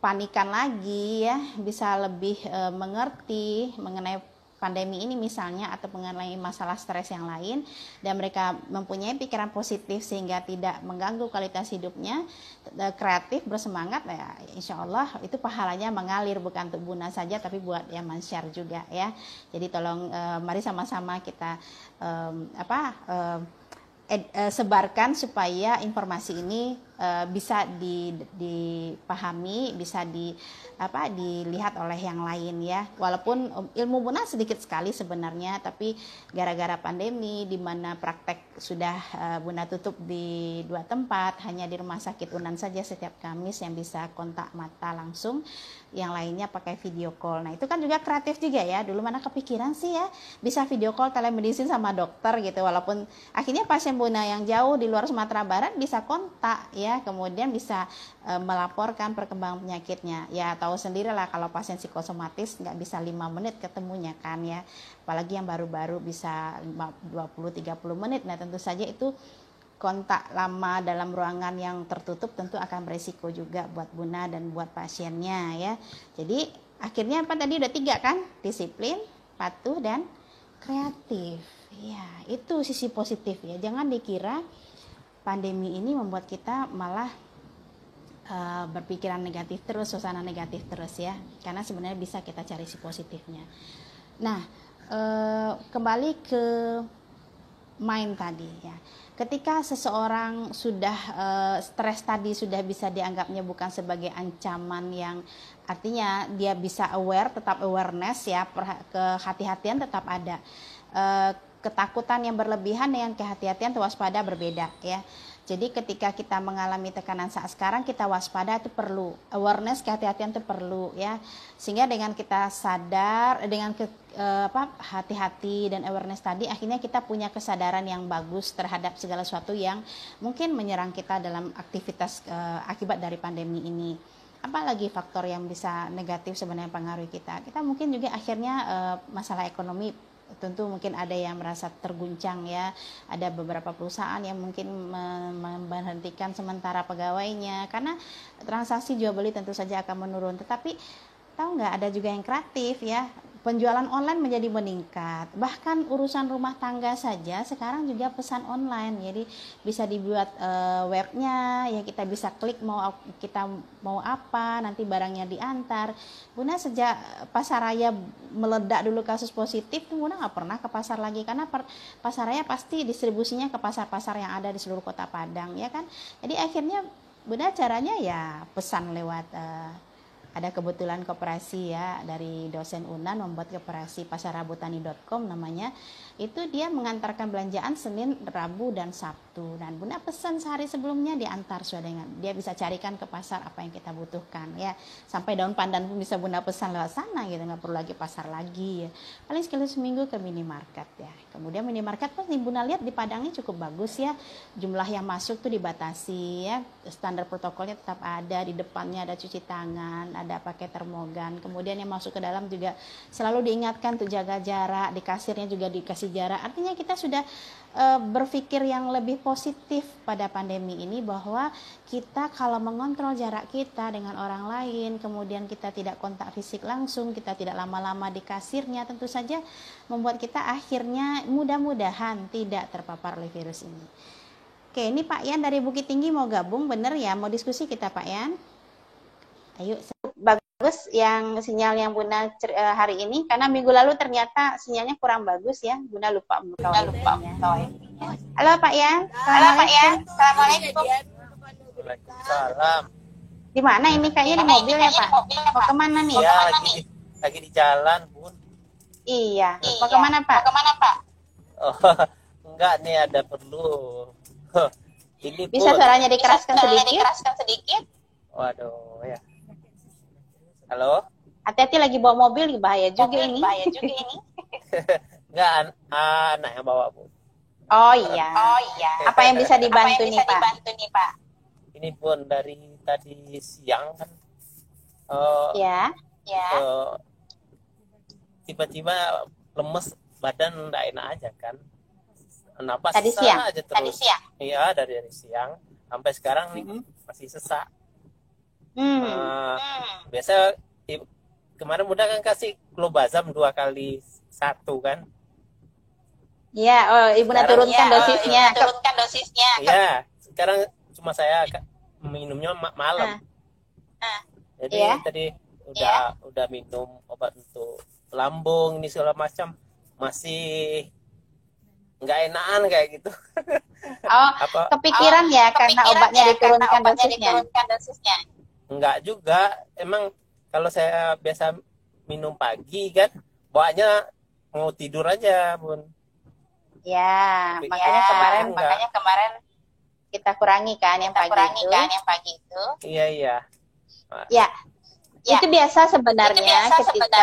panikan lagi ya, bisa lebih mengerti mengenai pandemi ini misalnya, atau mengenai masalah stres yang lain, dan mereka mempunyai pikiran positif sehingga tidak mengganggu kualitas hidupnya, kreatif, bersemangat ya, insya Allah itu pahalanya mengalir bukan untuk Buna saja tapi buat yang men-share juga ya. Jadi tolong mari sama-sama kita sebarkan supaya informasi ini bisa dipahami, bisa dilihat oleh yang lain ya. Walaupun ilmu Buna sedikit sekali sebenarnya, tapi gara-gara pandemi di mana praktek sudah Buna tutup di 2 tempat, hanya di Rumah Sakit Unan saja setiap Kamis yang bisa kontak mata langsung, yang lainnya pakai video call. Nah itu kan juga kreatif juga ya, dulu mana kepikiran sih ya bisa video call telemedicine sama dokter gitu, walaupun akhirnya pasien Buna yang jauh di luar Sumatera Barat bisa kontak ya, kemudian bisa melaporkan perkembangan penyakitnya. Ya tahu sendirilah kalau pasien psikosomatis nggak bisa 5 menit ketemunya kan ya, apalagi yang baru-baru bisa 20-30 menit. Nah tentu saja itu kontak lama dalam ruangan yang tertutup tentu akan beresiko juga buat Buna dan buat pasiennya ya. Jadi Akhirnya apa tadi udah 3 kan? Disiplin, patuh, dan kreatif. Ya, itu sisi positif ya. Jangan dikira pandemi ini membuat kita malah berpikiran negatif terus, suasana negatif terus ya. Karena sebenarnya bisa kita cari si positifnya. Nah, kembali ke mind tadi ya. Ketika seseorang sudah stres tadi sudah bisa dianggapnya bukan sebagai ancaman, yang artinya dia bisa aware, tetap awareness ya, kehati-hatian tetap ada. Ketakutan yang berlebihan dengan kehati-hatian atau waspada berbeda ya. Jadi ketika kita mengalami tekanan saat sekarang, kita waspada itu perlu, awareness, kehati-hatian itu perlu ya. Sehingga dengan kita sadar, dengan hati-hati dan awareness tadi, akhirnya kita punya kesadaran yang bagus terhadap segala sesuatu yang mungkin menyerang kita dalam aktivitas akibat dari pandemi ini. Apalagi faktor yang bisa negatif sebenarnya pengaruhi kita. Kita mungkin juga akhirnya masalah ekonomi, tentu mungkin ada yang merasa terguncang ya. Ada beberapa perusahaan yang mungkin memberhentikan sementara pegawainya karena transaksi jual beli tentu saja akan menurun. Tetapi tahu nggak, ada juga yang kreatif ya, penjualan online menjadi meningkat. Bahkan urusan rumah tangga saja sekarang juga pesan online. Jadi bisa dibuat webnya ya, kita bisa klik kita mau apa, nanti barangnya diantar. Bunda sejak pasar raya meledak dulu kasus positif, Bunda nggak pernah ke pasar lagi karena pasar raya pasti distribusinya ke pasar-pasar yang ada di seluruh kota Padang ya kan. Jadi akhirnya Bunda caranya ya pesan lewat ada kebetulan koperasi ya, dari dosen UNAN membuat koperasi pasarrabutani.com namanya. Itu dia mengantarkan belanjaan Senin, Rabu, dan Sabtu. Dan Bunda pesan sehari sebelumnya diantar sudah dengan dia bisa carikan ke pasar apa yang kita butuhkan ya. Sampai daun pandan pun bisa Bunda pesan lewat sana gitu, nggak perlu lagi pasar lagi ya. Paling sekali seminggu ke minimarket ya. Kemudian minimarket pun Bunda lihat di Padang ini cukup bagus ya. Jumlah yang masuk tuh dibatasi ya. Standar protokolnya tetap ada, di depannya ada cuci tangan, ada pakai termogan. Kemudian yang masuk ke dalam juga selalu diingatkan untuk jaga jarak, di kasirnya juga dikasih jarak. Artinya kita sudah berpikir yang lebih positif pada pandemi ini, bahwa kita kalau mengontrol jarak kita dengan orang lain, kemudian kita tidak kontak fisik langsung, kita tidak lama-lama di kasirnya, tentu saja membuat kita akhirnya mudah-mudahan tidak terpapar oleh virus ini. Oke, ini Pak Yan dari Bukit Tinggi mau gabung, bener ya? Mau diskusi kita Pak Yan? Ayo, bagus yang sinyal yang Bunda hari ini, karena minggu lalu ternyata sinyalnya kurang bagus ya. Bunda lupa membuka wifi-nya. Halo Pak Yan. Halo Pak Yan. Assalamualaikum. Waalaikumsalam. Di mana ini? Kayaknya di mobil ya Pak. Mau kemana nih? Ya, lagi di jalan, Bun. Iya. Mau kemana Pak? Oh, enggak nih, ada perlu. Ini bisa Bun. Suaranya dikeraskan sedikit. Waduh, ya. Halo? Hati-hati lagi bawa mobil, bahaya juga ini. Enggak, anak yang bawa, Bu. Oh iya. Apa yang bisa dibantu nih Pak? Ini Bun, dari tadi siang kan. Ya. Tiba-tiba lemes, badan enggak enak aja kan. Napas tadi siang aja terus. Iya, dari siang sampai sekarang nih masih sesak. Biasa kemarin Bunda kan kasih Clobazam 2 kali 1 kan? Iya, Ibu turunkan dosisnya. Iya, sekarang cuma saya minumnya malam. Jadi tadi udah minum obat untuk lambung ini segala macam, masih nggak enakan kayak gitu. Kepikiran ya karena obatnya diturunkan dosisnya. Enggak juga, emang kalau saya biasa minum pagi kan, bawaannya mau tidur aja, Bun. Ya, makanya kemarin kita kurangi kan yang pagi itu. Iya. Ya. Itu biasa sebenarnya ketika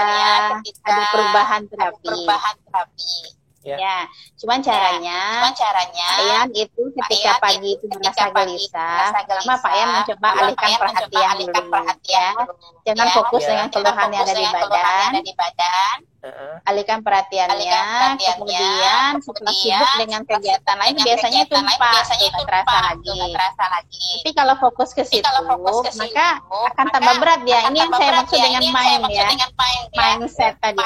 ada perubahan terapi. Ya, cuman caranya Yan itu ketika pagi itu merasa gelisah, sama Pak Yan mencoba alihkan perhatian dulu ya. Jangan fokus dengan keluhan yang ada di badan. alihkan perhatiannya, kemudian setelah sibuk dengan kegiatan lain biasanya itu lupa, nggak terasa lagi. Tapi kalau fokus ke situ, maka akan tambah berat ya. Ini yang saya maksud dengan mind ya, mindset tadi.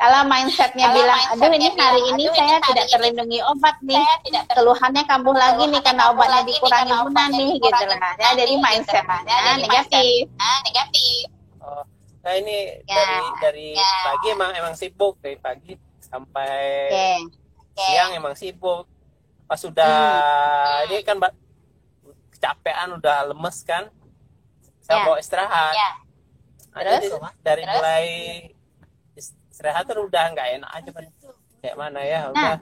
Kalau mindsetnya bilang, aduh ini hari ini saya tidak terlindungi obat nih, keluhannya kambuh lagi nih karena obatnya dikurangi guna nih, gitu lah. Ya, jadi mindsetnya negatif. Oh, nah ini dari pagi emang sibuk, dari pagi sampai siang emang sibuk. Pas sudah ini kan kecapean, udah lemes kan, saya mau istirahat. Terus dari mulai istirahat tuh udah nggak enak aja kan, kayak mana ya udah.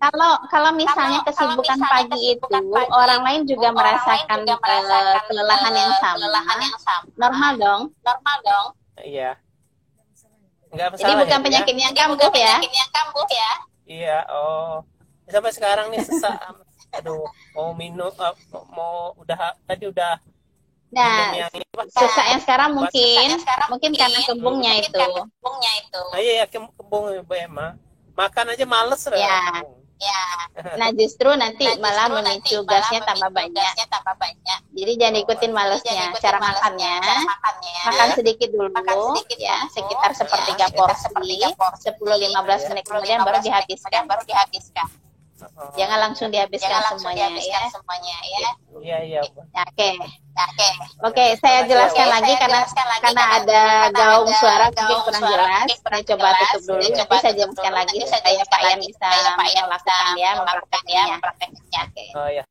Kalau misalnya kesibukan pagi itu orang lain juga merasakan kelelahan yang sama, normal dong. Iya. Enggak masalah. Jadi bukan penyakit yang kambuh ya. Iya, sampai sekarang nih sesak. Aduh, mau minum tadi udah. Nah, sesak yang sekarang mungkin karena kembungnya itu. Iya, kembung Bu Emma. Makan aja males lah. Ya. Nah, justru nanti malah memicu gasnya tambah banyak. Jadi jangan ikutin malesnya. Cara makannya, makan sedikit dulu ya, sekitar sepertiga porsi, 10-15 menit kemudian baru dihabiskan. Jangan langsung dihabiskan semuanya ya. Iya. Oke, saya jelaskan lagi karena ada gaung suara mungkin kurang jelas. Saya coba tutup dulu, nanti saya jelaskan lagi supaya Pak Ian bisa melakukannya, mempraktekkannya. Oh ya.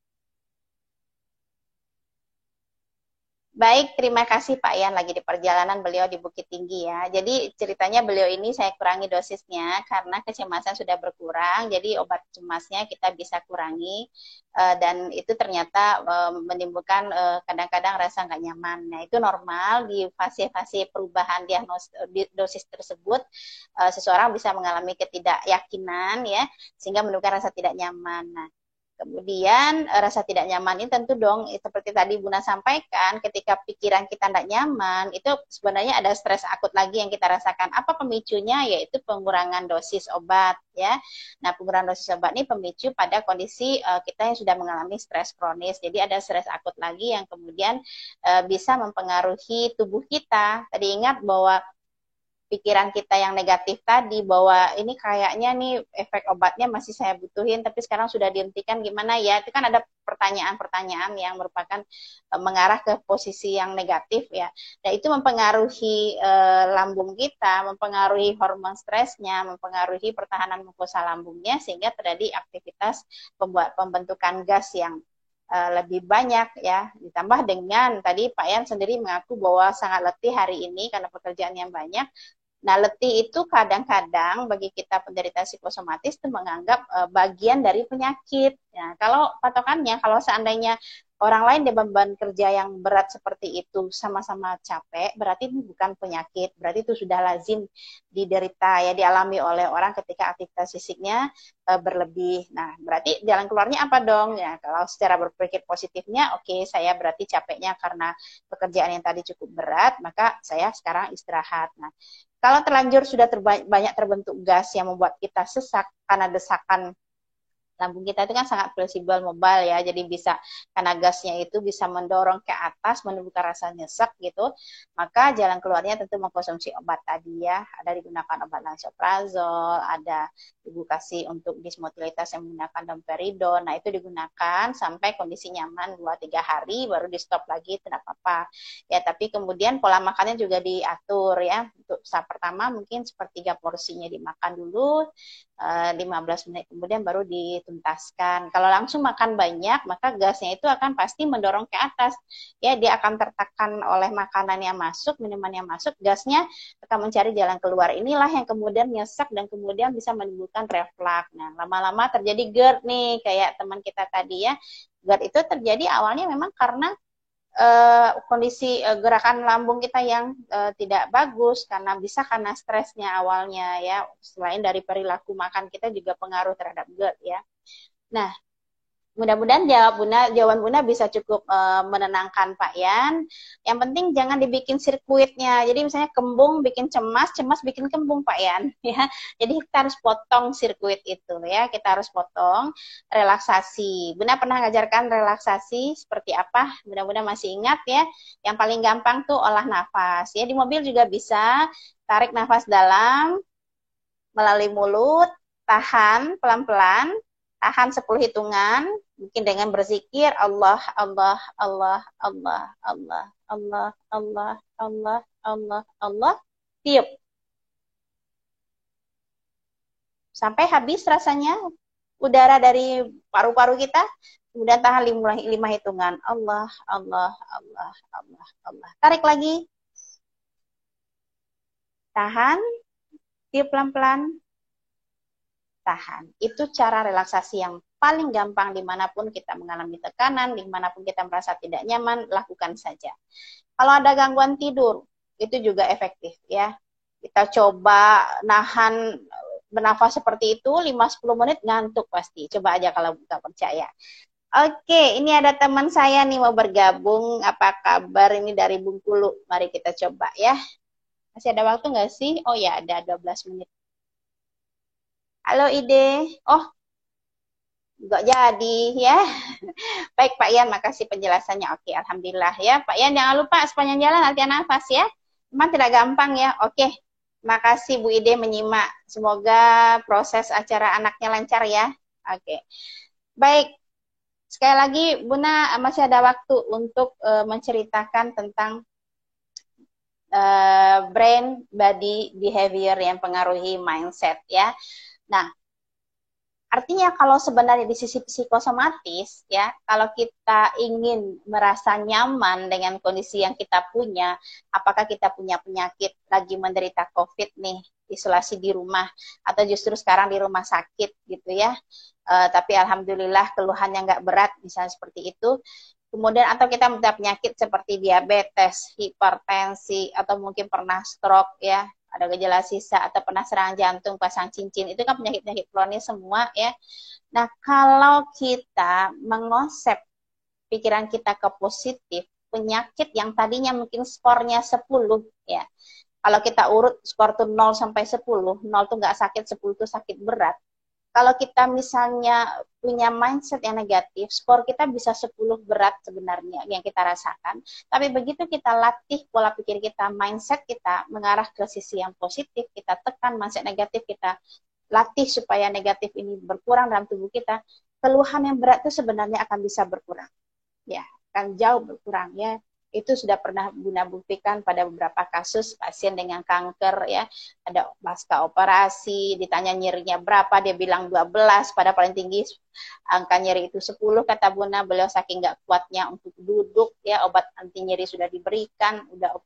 Baik, terima kasih Pak Ian, lagi di perjalanan beliau di Bukit Tinggi ya. Jadi ceritanya beliau ini saya kurangi dosisnya karena kecemasan sudah berkurang, jadi obat cemasnya kita bisa kurangi dan itu ternyata menimbulkan kadang-kadang rasa nggak nyaman. Nah itu normal di fase-fase perubahan dosis tersebut, seseorang bisa mengalami ketidakyakinan ya, sehingga menimbulkan rasa tidak nyaman. Nah, kemudian rasa tidak nyaman ini tentu dong, seperti tadi Buna sampaikan, ketika pikiran kita tidak nyaman, itu sebenarnya ada stres akut lagi yang kita rasakan. Apa pemicunya? Yaitu pengurangan dosis obat ya. Nah, pengurangan dosis obat ini pemicu pada kondisi kita yang sudah mengalami stres kronis. Jadi ada stres akut lagi yang kemudian bisa mempengaruhi tubuh kita. Tadi ingat bahwa pikiran kita yang negatif tadi, bahwa ini kayaknya nih efek obatnya masih saya butuhin tapi sekarang sudah dihentikan, gimana ya, itu kan ada pertanyaan-pertanyaan yang merupakan mengarah ke posisi yang negatif ya. Dan itu mempengaruhi lambung kita, mempengaruhi hormon stresnya, mempengaruhi pertahanan mukosa lambungnya, sehingga terjadi aktivitas pembentukan gas yang lebih banyak ya, ditambah dengan tadi Pak Yan sendiri mengaku bahwa sangat letih hari ini karena pekerjaan yang banyak. Nah, letih itu kadang-kadang bagi kita penderita psikosomatis itu menganggap bagian dari penyakit. Ya, kalau patokannya, kalau seandainya orang lain dia beban kerja yang berat seperti itu, sama-sama capek, berarti itu bukan penyakit, berarti itu sudah lazim diderita ya, dialami oleh orang ketika aktivitas fisiknya berlebih. Nah, berarti jalan keluarnya apa dong? Ya, kalau secara berpikir positifnya, oke, saya berarti capeknya karena pekerjaan yang tadi cukup berat, maka saya sekarang istirahat. Nah, kalau terlanjur sudah banyak terbentuk gas yang membuat kita sesak karena desakan lambung kita itu kan sangat fleksibel, mobile ya, jadi bisa karena gasnya itu bisa mendorong ke atas, menimbulkan rasa nyesek gitu, maka jalan keluarnya tentu mengkonsumsi obat tadi ya, ada digunakan obat lansoprazol, ada ibu kasih untuk dismotilitas yang menggunakan domperidon, nah itu digunakan sampai kondisi nyaman 2-3 hari, baru di stop lagi, tidak apa-apa ya, tapi kemudian pola makannya juga diatur ya, untuk saat pertama mungkin sepertiga porsinya dimakan dulu, 15 menit kemudian baru dituntaskan. Kalau langsung makan banyak, maka gasnya itu akan pasti mendorong ke atas. Ya, dia akan tertekan oleh makanan yang masuk, minuman yang masuk, gasnya akan mencari jalan keluar. Inilah yang kemudian nyesek dan kemudian bisa menimbulkan reflux. Nah, lama-lama terjadi GERD nih, kayak teman kita tadi ya. GERD itu terjadi awalnya memang karena kondisi gerakan lambung kita yang tidak bagus, karena stresnya awalnya ya, selain dari perilaku makan kita juga pengaruh terhadap GERD ya. Nah, Mudah-mudahan jawaban Bunda bisa cukup menenangkan Pak Yan. Yang penting jangan dibikin sirkuitnya. Jadi misalnya kembung bikin cemas, cemas bikin kembung Pak Yan. Ya, jadi kita harus potong sirkuit itu ya. Kita harus potong relaksasi. Bunda pernah ngajarkan relaksasi seperti apa? Mudah-mudahan masih ingat ya. Yang paling gampang tuh olah nafas. Ya di mobil juga bisa tarik nafas dalam melalui mulut, tahan pelan-pelan, tahan 10 hitungan, mungkin dengan berzikir Allah, Allah, Allah, Allah, Allah, Allah, Allah, Allah, Allah, Allah, tiup. Sampai habis rasanya udara dari paru-paru kita, kemudian tahan 5 hitungan. Allah, Allah, Allah, Allah, Allah. Tarik lagi. Tahan, tiup pelan-pelan, tahan. Itu cara relaksasi yang paling gampang dimanapun kita mengalami tekanan, dimanapun kita merasa tidak nyaman, lakukan saja. Kalau ada gangguan tidur, itu juga efektif ya. Kita coba nahan bernafas seperti itu 5-10 menit ngantuk pasti. Coba aja kalau nggak percaya. Oke, ini ada teman saya nih mau bergabung. Apa kabar ini dari Bengkulu? Mari kita coba ya. Masih ada waktu nggak sih? Oh ya, ada 12 menit. Halo Ide. Oh, nggak jadi ya. Baik Pak Yan, makasih penjelasannya. Oke, alhamdulillah ya. Pak Yan, jangan lupa sepanjang jalan latihan nafas ya. Memang tidak gampang ya. Oke, makasih Bu Ide menyimak. Semoga proses acara anaknya lancar ya. Oke, baik. Sekali lagi, Bunda masih ada waktu untuk menceritakan tentang brain body behavior yang pengaruhi mindset ya. Nah, artinya kalau sebenarnya di sisi psikosomatis ya, kalau kita ingin merasa nyaman dengan kondisi yang kita punya, apakah kita punya penyakit lagi menderita COVID nih, isolasi di rumah atau justru sekarang di rumah sakit gitu ya. Tapi alhamdulillah keluhannya nggak berat misalnya seperti itu. Kemudian atau kita menderita penyakit seperti diabetes, hipertensi atau mungkin pernah stroke ya, ada gejala sisa atau pernah serangan jantung, pasang cincin, itu kan penyakit-penyakit kronis semua ya. Nah, kalau kita mengonsep pikiran kita ke positif, penyakit yang tadinya mungkin skornya 10 ya. Kalau kita urut skor tuh 0 sampai 10, 0 tuh nggak sakit, 10 tuh sakit berat. Kalau kita misalnya punya mindset yang negatif, skor kita bisa 10 berat sebenarnya yang kita rasakan. Tapi begitu kita latih pola pikir kita, mindset kita mengarah ke sisi yang positif, kita tekan mindset negatif, kita latih supaya negatif ini berkurang dalam tubuh kita, keluhan yang berat itu sebenarnya akan bisa berkurang. Ya, akan jauh berkurang ya. Itu sudah pernah Bunda buktikan pada beberapa kasus pasien dengan kanker ya, ada pasca operasi, ditanya nyerinya berapa, dia bilang 12, pada paling tinggi angka nyeri itu 10, kata Bunda, beliau saking nggak kuatnya untuk duduk ya, obat anti nyeri sudah diberikan, udah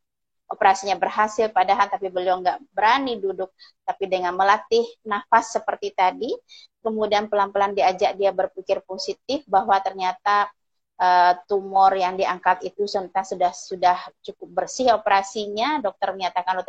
operasinya berhasil padahal, tapi beliau nggak berani duduk, tapi dengan melatih nafas seperti tadi, kemudian pelan-pelan diajak dia berpikir positif bahwa ternyata tumor yang diangkat itu sudah cukup bersih operasinya, dokter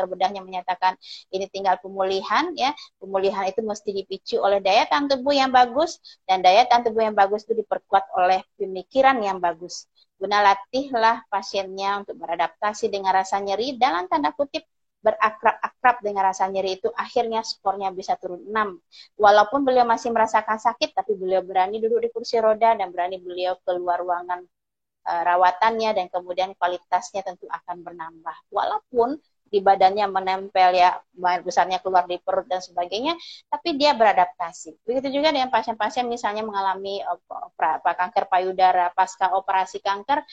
bedahnya menyatakan ini tinggal pemulihan ya, pemulihan itu mesti dipicu oleh daya tahan tubuh yang bagus, dan daya tahan tubuh yang bagus itu diperkuat oleh pemikiran yang bagus. Guna latihlah pasiennya untuk beradaptasi dengan rasa nyeri, dalam tanda kutip berakrab-akrab dengan rasa nyeri itu, akhirnya skornya bisa turun 6. Walaupun beliau masih merasakan sakit, tapi beliau berani duduk di kursi roda dan berani beliau keluar ruangan rawatannya, dan kemudian kualitasnya tentu akan bertambah. Walaupun di badannya menempel ya, bahan besarnya keluar di perut dan sebagainya, tapi dia beradaptasi. Begitu juga dengan pasien-pasien misalnya mengalami kanker payudara, pasca operasi kanker,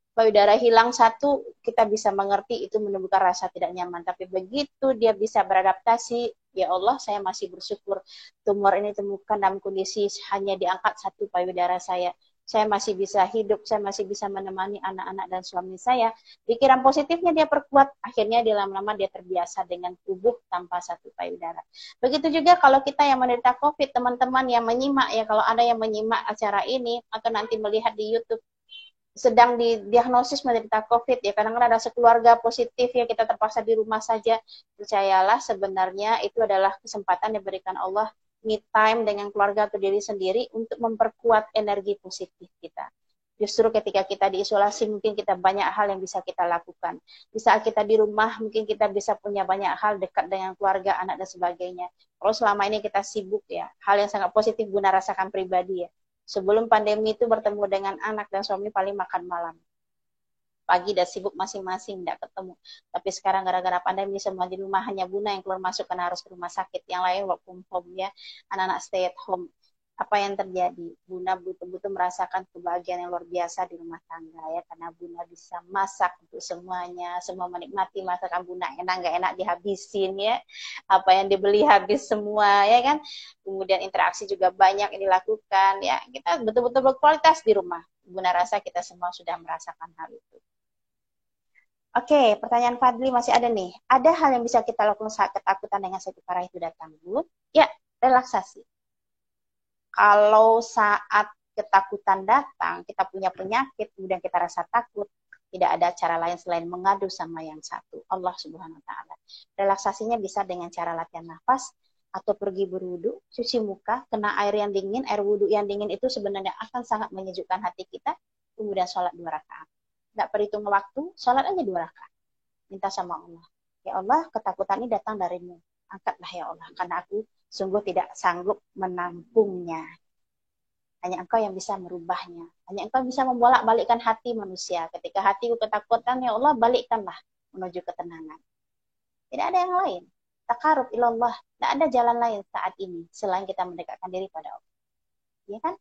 payudara hilang satu, kita bisa mengerti itu menimbulkan rasa tidak nyaman. Tapi begitu dia bisa beradaptasi, ya Allah, saya masih bersyukur tumor ini ditemukan dalam kondisi hanya diangkat satu payudara saya. Saya masih bisa hidup, saya masih bisa menemani anak-anak dan suami saya. Pikiran positifnya dia perkuat, akhirnya dia lama-lama dia terbiasa dengan tubuh tanpa satu payudara. Begitu juga kalau kita yang menderita COVID, teman-teman yang menyimak ya, kalau ada yang menyimak acara ini atau nanti melihat di YouTube, sedang didiagnosis menderita COVID ya, kadang-kadang ada sekeluarga positif ya, kita terpaksa di rumah saja. Percayalah, sebenarnya itu adalah kesempatan yang diberikan Allah me time dengan keluarga atau diri sendiri untuk memperkuat energi positif kita. Justru ketika kita diisolasi mungkin kita banyak hal yang bisa kita lakukan. Di saat kita di rumah mungkin kita bisa punya banyak hal dekat dengan keluarga, anak dan sebagainya. Kalau selama ini kita sibuk ya, hal yang sangat positif Bunda rasakan pribadi ya. Sebelum pandemi itu bertemu dengan anak dan suami paling makan malam. Pagi dan sibuk masing-masing, tidak ketemu. Tapi sekarang gara-gara pandemi semua di rumah, hanya Bunda yang keluar masuk karena harus ke rumah sakit. Yang lain work from home ya, anak-anak stay at home. Apa yang terjadi? Bunda betul-betul merasakan kebahagiaan yang luar biasa di rumah tangga ya, karena Bunda bisa masak untuk semuanya, semua menikmati masakan Bunda, enak nggak enak dihabisin ya, apa yang dibeli habis semua ya kan. Kemudian interaksi juga banyak yang dilakukan ya, kita betul-betul berkualitas di rumah. Bunda rasa kita semua sudah merasakan hal itu. Oke, pertanyaan Fadli masih ada nih. Ada hal yang bisa kita lakukan saat ketakutan dengan sakit parah itu datang, Bu? Ya, relaksasi. Kalau saat ketakutan datang, kita punya penyakit, kemudian kita rasa takut, tidak ada cara lain selain mengadu sama yang satu, Allah Subhanahu wa Ta'ala. Relaksasinya bisa dengan cara latihan nafas, atau pergi berwudu, cuci muka, kena air yang dingin, air wudu yang dingin itu sebenarnya akan sangat menyejukkan hati kita, kemudian sholat 2 rakaat. Nggak perhitung waktu, sholat aja 2 rakaat. Minta sama Allah, ya Allah, ketakutan ini datang darimu. Angkatlah ya Allah, karena aku sungguh tidak sanggup menampungnya. Hanya Engkau yang bisa merubahnya. Hanya Engkau bisa membolak-balikkan hati manusia. Ketika hatiku ketakutan, ya Allah, balikkanlah menuju ketenangan. Tidak ada yang lain. Takarub ilallah. Tidak ada jalan lain saat ini selain kita mendekatkan diri pada Allah. Ya kan?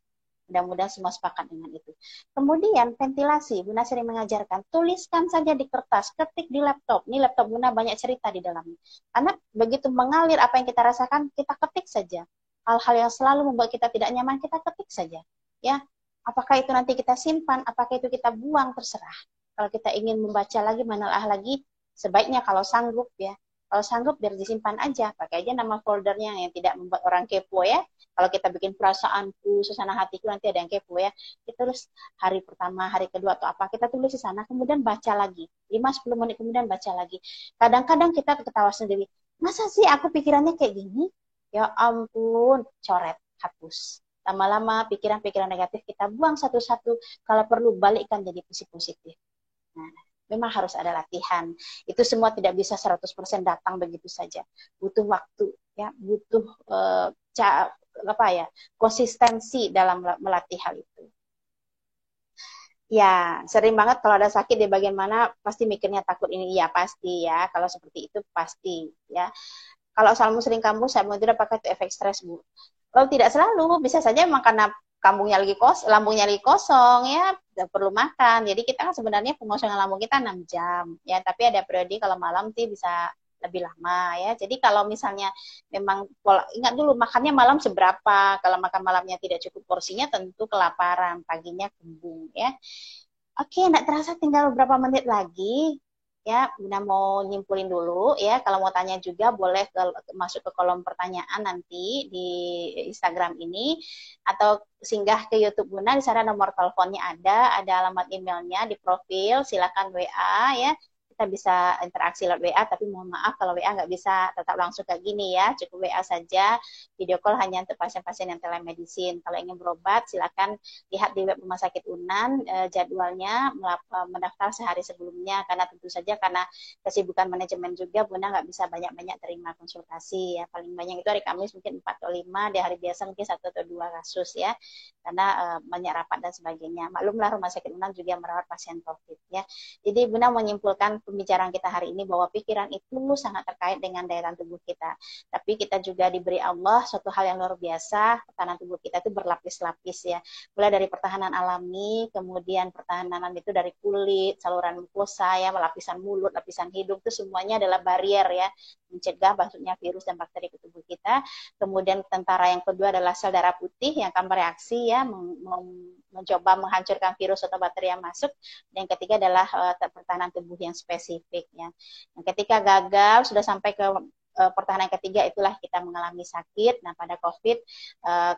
Mudah-mudahan semua sepakat dengan itu. Kemudian ventilasi, Bunda sering mengajarkan, tuliskan saja di kertas, ketik di laptop. Ini laptop Bunda banyak cerita di dalamnya. Karena begitu mengalir apa yang kita rasakan, kita ketik saja. Hal-hal yang selalu membuat kita tidak nyaman, kita ketik saja. Ya, apakah itu nanti kita simpan, apakah itu kita buang, terserah. Kalau kita ingin membaca lagi, menelaah lagi, sebaiknya kalau sanggup ya. Kalau sanggup biar disimpan aja, pakai aja nama foldernya yang tidak membuat orang kepo ya. Kalau kita bikin perasaanku, suasana hatiku, nanti ada yang kepo ya. Kita tulis hari pertama, hari kedua atau apa, kita tulis di sana, kemudian baca lagi. 5-10 menit kemudian baca lagi. Kadang-kadang kita ketawa sendiri. Masa sih aku pikirannya kayak gini? Ya ampun, coret, hapus. Lama-lama pikiran-pikiran negatif kita buang satu-satu. Kalau perlu balikkan jadi positif. Nah, memang harus ada latihan. Itu semua tidak bisa 100% datang begitu saja. Butuh waktu, ya, butuh konsistensi dalam melatih hal itu. Ya, sering banget kalau ada sakit di bagian mana pasti mikirnya takut ini, ya pasti ya. Kalau seperti itu pasti ya. Kalau salmu sering kambuh, saya itu apakah itu efek stres, Bu? Kalau tidak selalu, bisa saja memang karena lambungnya lagi kosong ya, tidak perlu makan. Jadi kita kan sebenarnya pengosongan lambung kita 6 jam ya, tapi ada periode kalau malam sih bisa lebih lama ya. Jadi kalau misalnya memang ingat dulu makannya malam seberapa. Kalau makan malamnya tidak cukup porsinya tentu kelaparan, paginya kembung ya. Oke, enggak terasa tinggal beberapa menit lagi. Ya, Bunda mau nyimpulin dulu ya. Kalau mau tanya juga boleh masuk ke kolom pertanyaan nanti di Instagram ini atau singgah ke YouTube Bunda, di sana nomor teleponnya ada alamat emailnya di profil, silakan WA ya. Kita bisa interaksi lewat WA, tapi mohon maaf kalau WA nggak bisa tetap langsung kayak gini ya, cukup WA saja. Video call hanya untuk pasien-pasien yang telemedicine. Kalau ingin berobat, silakan lihat di web Rumah Sakit Unan jadwalnya, mendaftar sehari sebelumnya, karena tentu saja karena kesibukan manajemen juga, Bunda nggak bisa banyak-banyak terima konsultasi ya. Paling banyak itu hari Kamis mungkin 4 atau 5, di hari biasa mungkin 1 atau 2 kasus ya, karena banyak rapat dan sebagainya. Maklumlah Rumah Sakit Unan juga merawat pasien COVID ya. Jadi Bunda menyimpulkan pembicaraan kita hari ini bahwa pikiran itu sangat terkait dengan daya tahan tubuh kita. Tapi kita juga diberi Allah suatu hal yang luar biasa, pertahanan tubuh kita itu berlapis-lapis ya. Mulai dari pertahanan alami, kemudian pertahanan itu dari kulit, saluran mukosa ya, lapisan mulut, lapisan hidung, itu semuanya adalah barrier ya, mencegah masuknya virus dan bakteri ke tubuh kita. Kemudian tentara yang kedua adalah sel darah putih yang akan bereaksi ya, mencoba menghancurkan virus atau bakteri yang masuk. Dan yang ketiga adalah pertahanan tubuh yang spesifik ya. Yang ketika gagal sudah sampai ke pertahanan ketiga, itulah kita mengalami sakit. Nah, pada COVID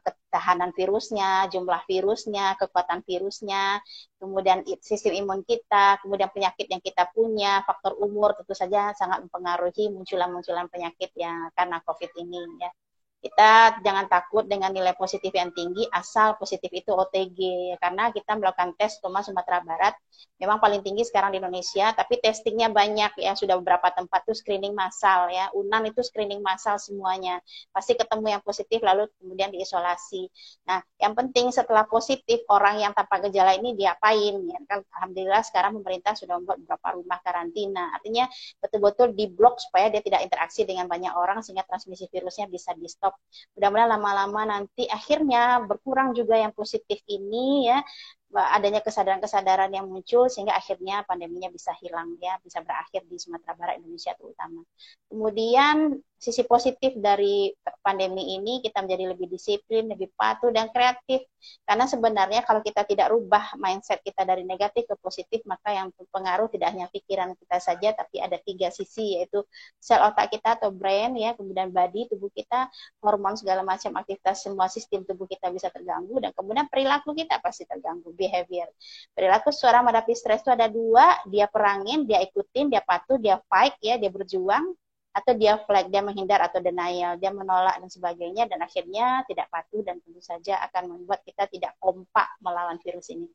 ketahanan virusnya, jumlah virusnya, kekuatan virusnya, kemudian sistem imun kita, kemudian penyakit yang kita punya, faktor umur tentu saja sangat mempengaruhi munculan penyakit yang karena COVID ini ya. Kita jangan takut dengan nilai positif yang tinggi, asal positif itu OTG. Karena kita melakukan tes Thomas Sumatera Barat, memang paling tinggi sekarang di Indonesia, tapi testingnya banyak ya, sudah beberapa tempat tuh screening massal ya. UNAN itu screening massal semuanya. Pasti ketemu yang positif, lalu kemudian diisolasi. Nah, yang penting setelah positif, orang yang tanpa gejala ini diapain? Ya, kan, alhamdulillah sekarang pemerintah sudah membuat beberapa rumah karantina. Artinya betul-betul diblok supaya dia tidak interaksi dengan banyak orang, sehingga transmisi virusnya bisa di-stop. Mudah-mudahan lama-lama nanti akhirnya berkurang juga yang positif ini ya, adanya kesadaran-kesadaran yang muncul sehingga akhirnya pandeminya bisa hilang ya, bisa berakhir di Sumatera Barat, Indonesia terutama. Kemudian sisi positif dari pandemi ini, kita menjadi lebih disiplin, lebih patuh dan kreatif. Karena sebenarnya kalau kita tidak rubah mindset kita dari negatif ke positif, maka yang berpengaruh tidak hanya pikiran kita saja, tapi ada 3 sisi, yaitu sel otak kita atau brain ya, kemudian body, tubuh kita, hormon, segala macam aktivitas, semua sistem tubuh kita bisa terganggu, dan kemudian perilaku kita pasti terganggu, behavior. Perilaku seorang menghadapi stres itu ada 2, dia perangin, dia ikutin, dia patuh, dia fight ya, dia berjuang, atau dia flag, dia menghindar atau denial, dia menolak dan sebagainya, dan akhirnya tidak patuh dan tentu saja akan membuat kita tidak kompak melawan virus ini.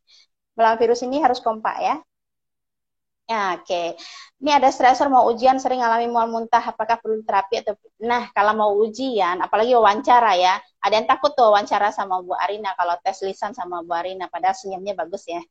Melawan virus ini harus kompak ya. Ya, oke. Ini ada stresor mau ujian, sering alami mual muntah, apakah perlu terapi atau... Nah, kalau mau ujian, apalagi wawancara ya, ada yang takut tuh wawancara sama Bu Arina, kalau tes lisan sama Bu Arina, padahal senyumnya bagus ya.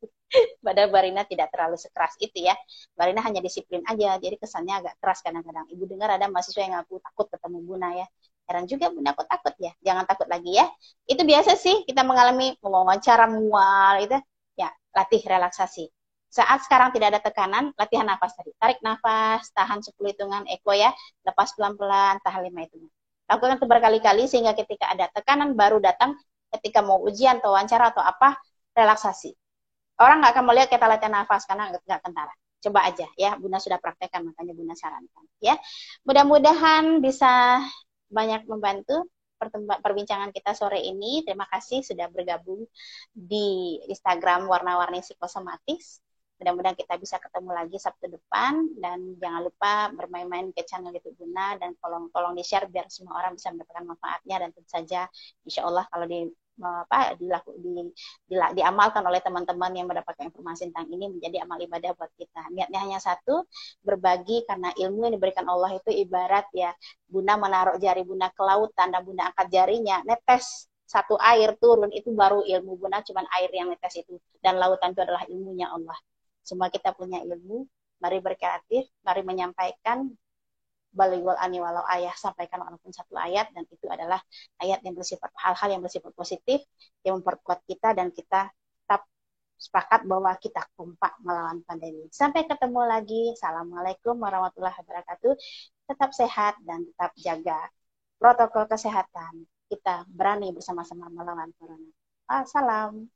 Padahal Bu Arina tidak terlalu sekeras itu ya. Bu Arina hanya disiplin aja, jadi kesannya agak keras kadang-kadang. Ibu dengar ada mahasiswa yang ngaku takut ketemu Buna ya. Heran juga Bunda kok takut ya. Jangan takut lagi ya. Itu biasa sih kita mengalami wawancara mual itu. Ya, latih relaksasi. Saat sekarang tidak ada tekanan, latihan nafas tadi. Tarik nafas, tahan 10 hitungan, eko ya. Lepas pelan-pelan, tahan 5 hitungan. Lakukan itu berkali-kali sehingga ketika ada tekanan baru datang, ketika mau ujian atau wawancara atau apa, relaksasi. Orang nggak akan melihat kita latihan nafas karena nggak kentara. Coba aja ya, Bunda sudah praktekkan, makanya Bunda sarankan. Ya, mudah-mudahan bisa banyak membantu perbincangan kita sore ini. Terima kasih sudah bergabung di Instagram Warna-Warni Psikosomatis. Mudah-mudahan kita bisa ketemu lagi Sabtu depan, dan jangan lupa bermain-main ke channel YouTube Bunda, dan tolong di-share biar semua orang bisa mendapatkan manfaatnya, dan tentu saja insya Allah kalau diamalkan oleh teman-teman yang mendapatkan informasi tentang ini menjadi amal ibadah buat kita. Niatnya hanya satu, berbagi, karena ilmu yang diberikan Allah itu ibarat ya, Bunda menaruh jari Bunda ke lautan dan Bunda angkat jarinya, netes satu air turun, itu baru ilmu Bunda, cuman air yang netes itu, dan lautan itu adalah ilmunya Allah. Semua kita punya ilmu, mari berkreatif, mari menyampaikan, balighul ani walau ayah, sampaikan walaupun 1 ayat, dan itu adalah ayat yang bersifat, hal-hal yang bersifat positif, yang memperkuat kita, dan kita tetap sepakat bahwa kita kompak melawan pandemi. Sampai ketemu lagi, Assalamualaikum warahmatullahi wabarakatuh, tetap sehat dan tetap jaga protokol kesehatan, kita berani bersama-sama melawan corona. Assalam.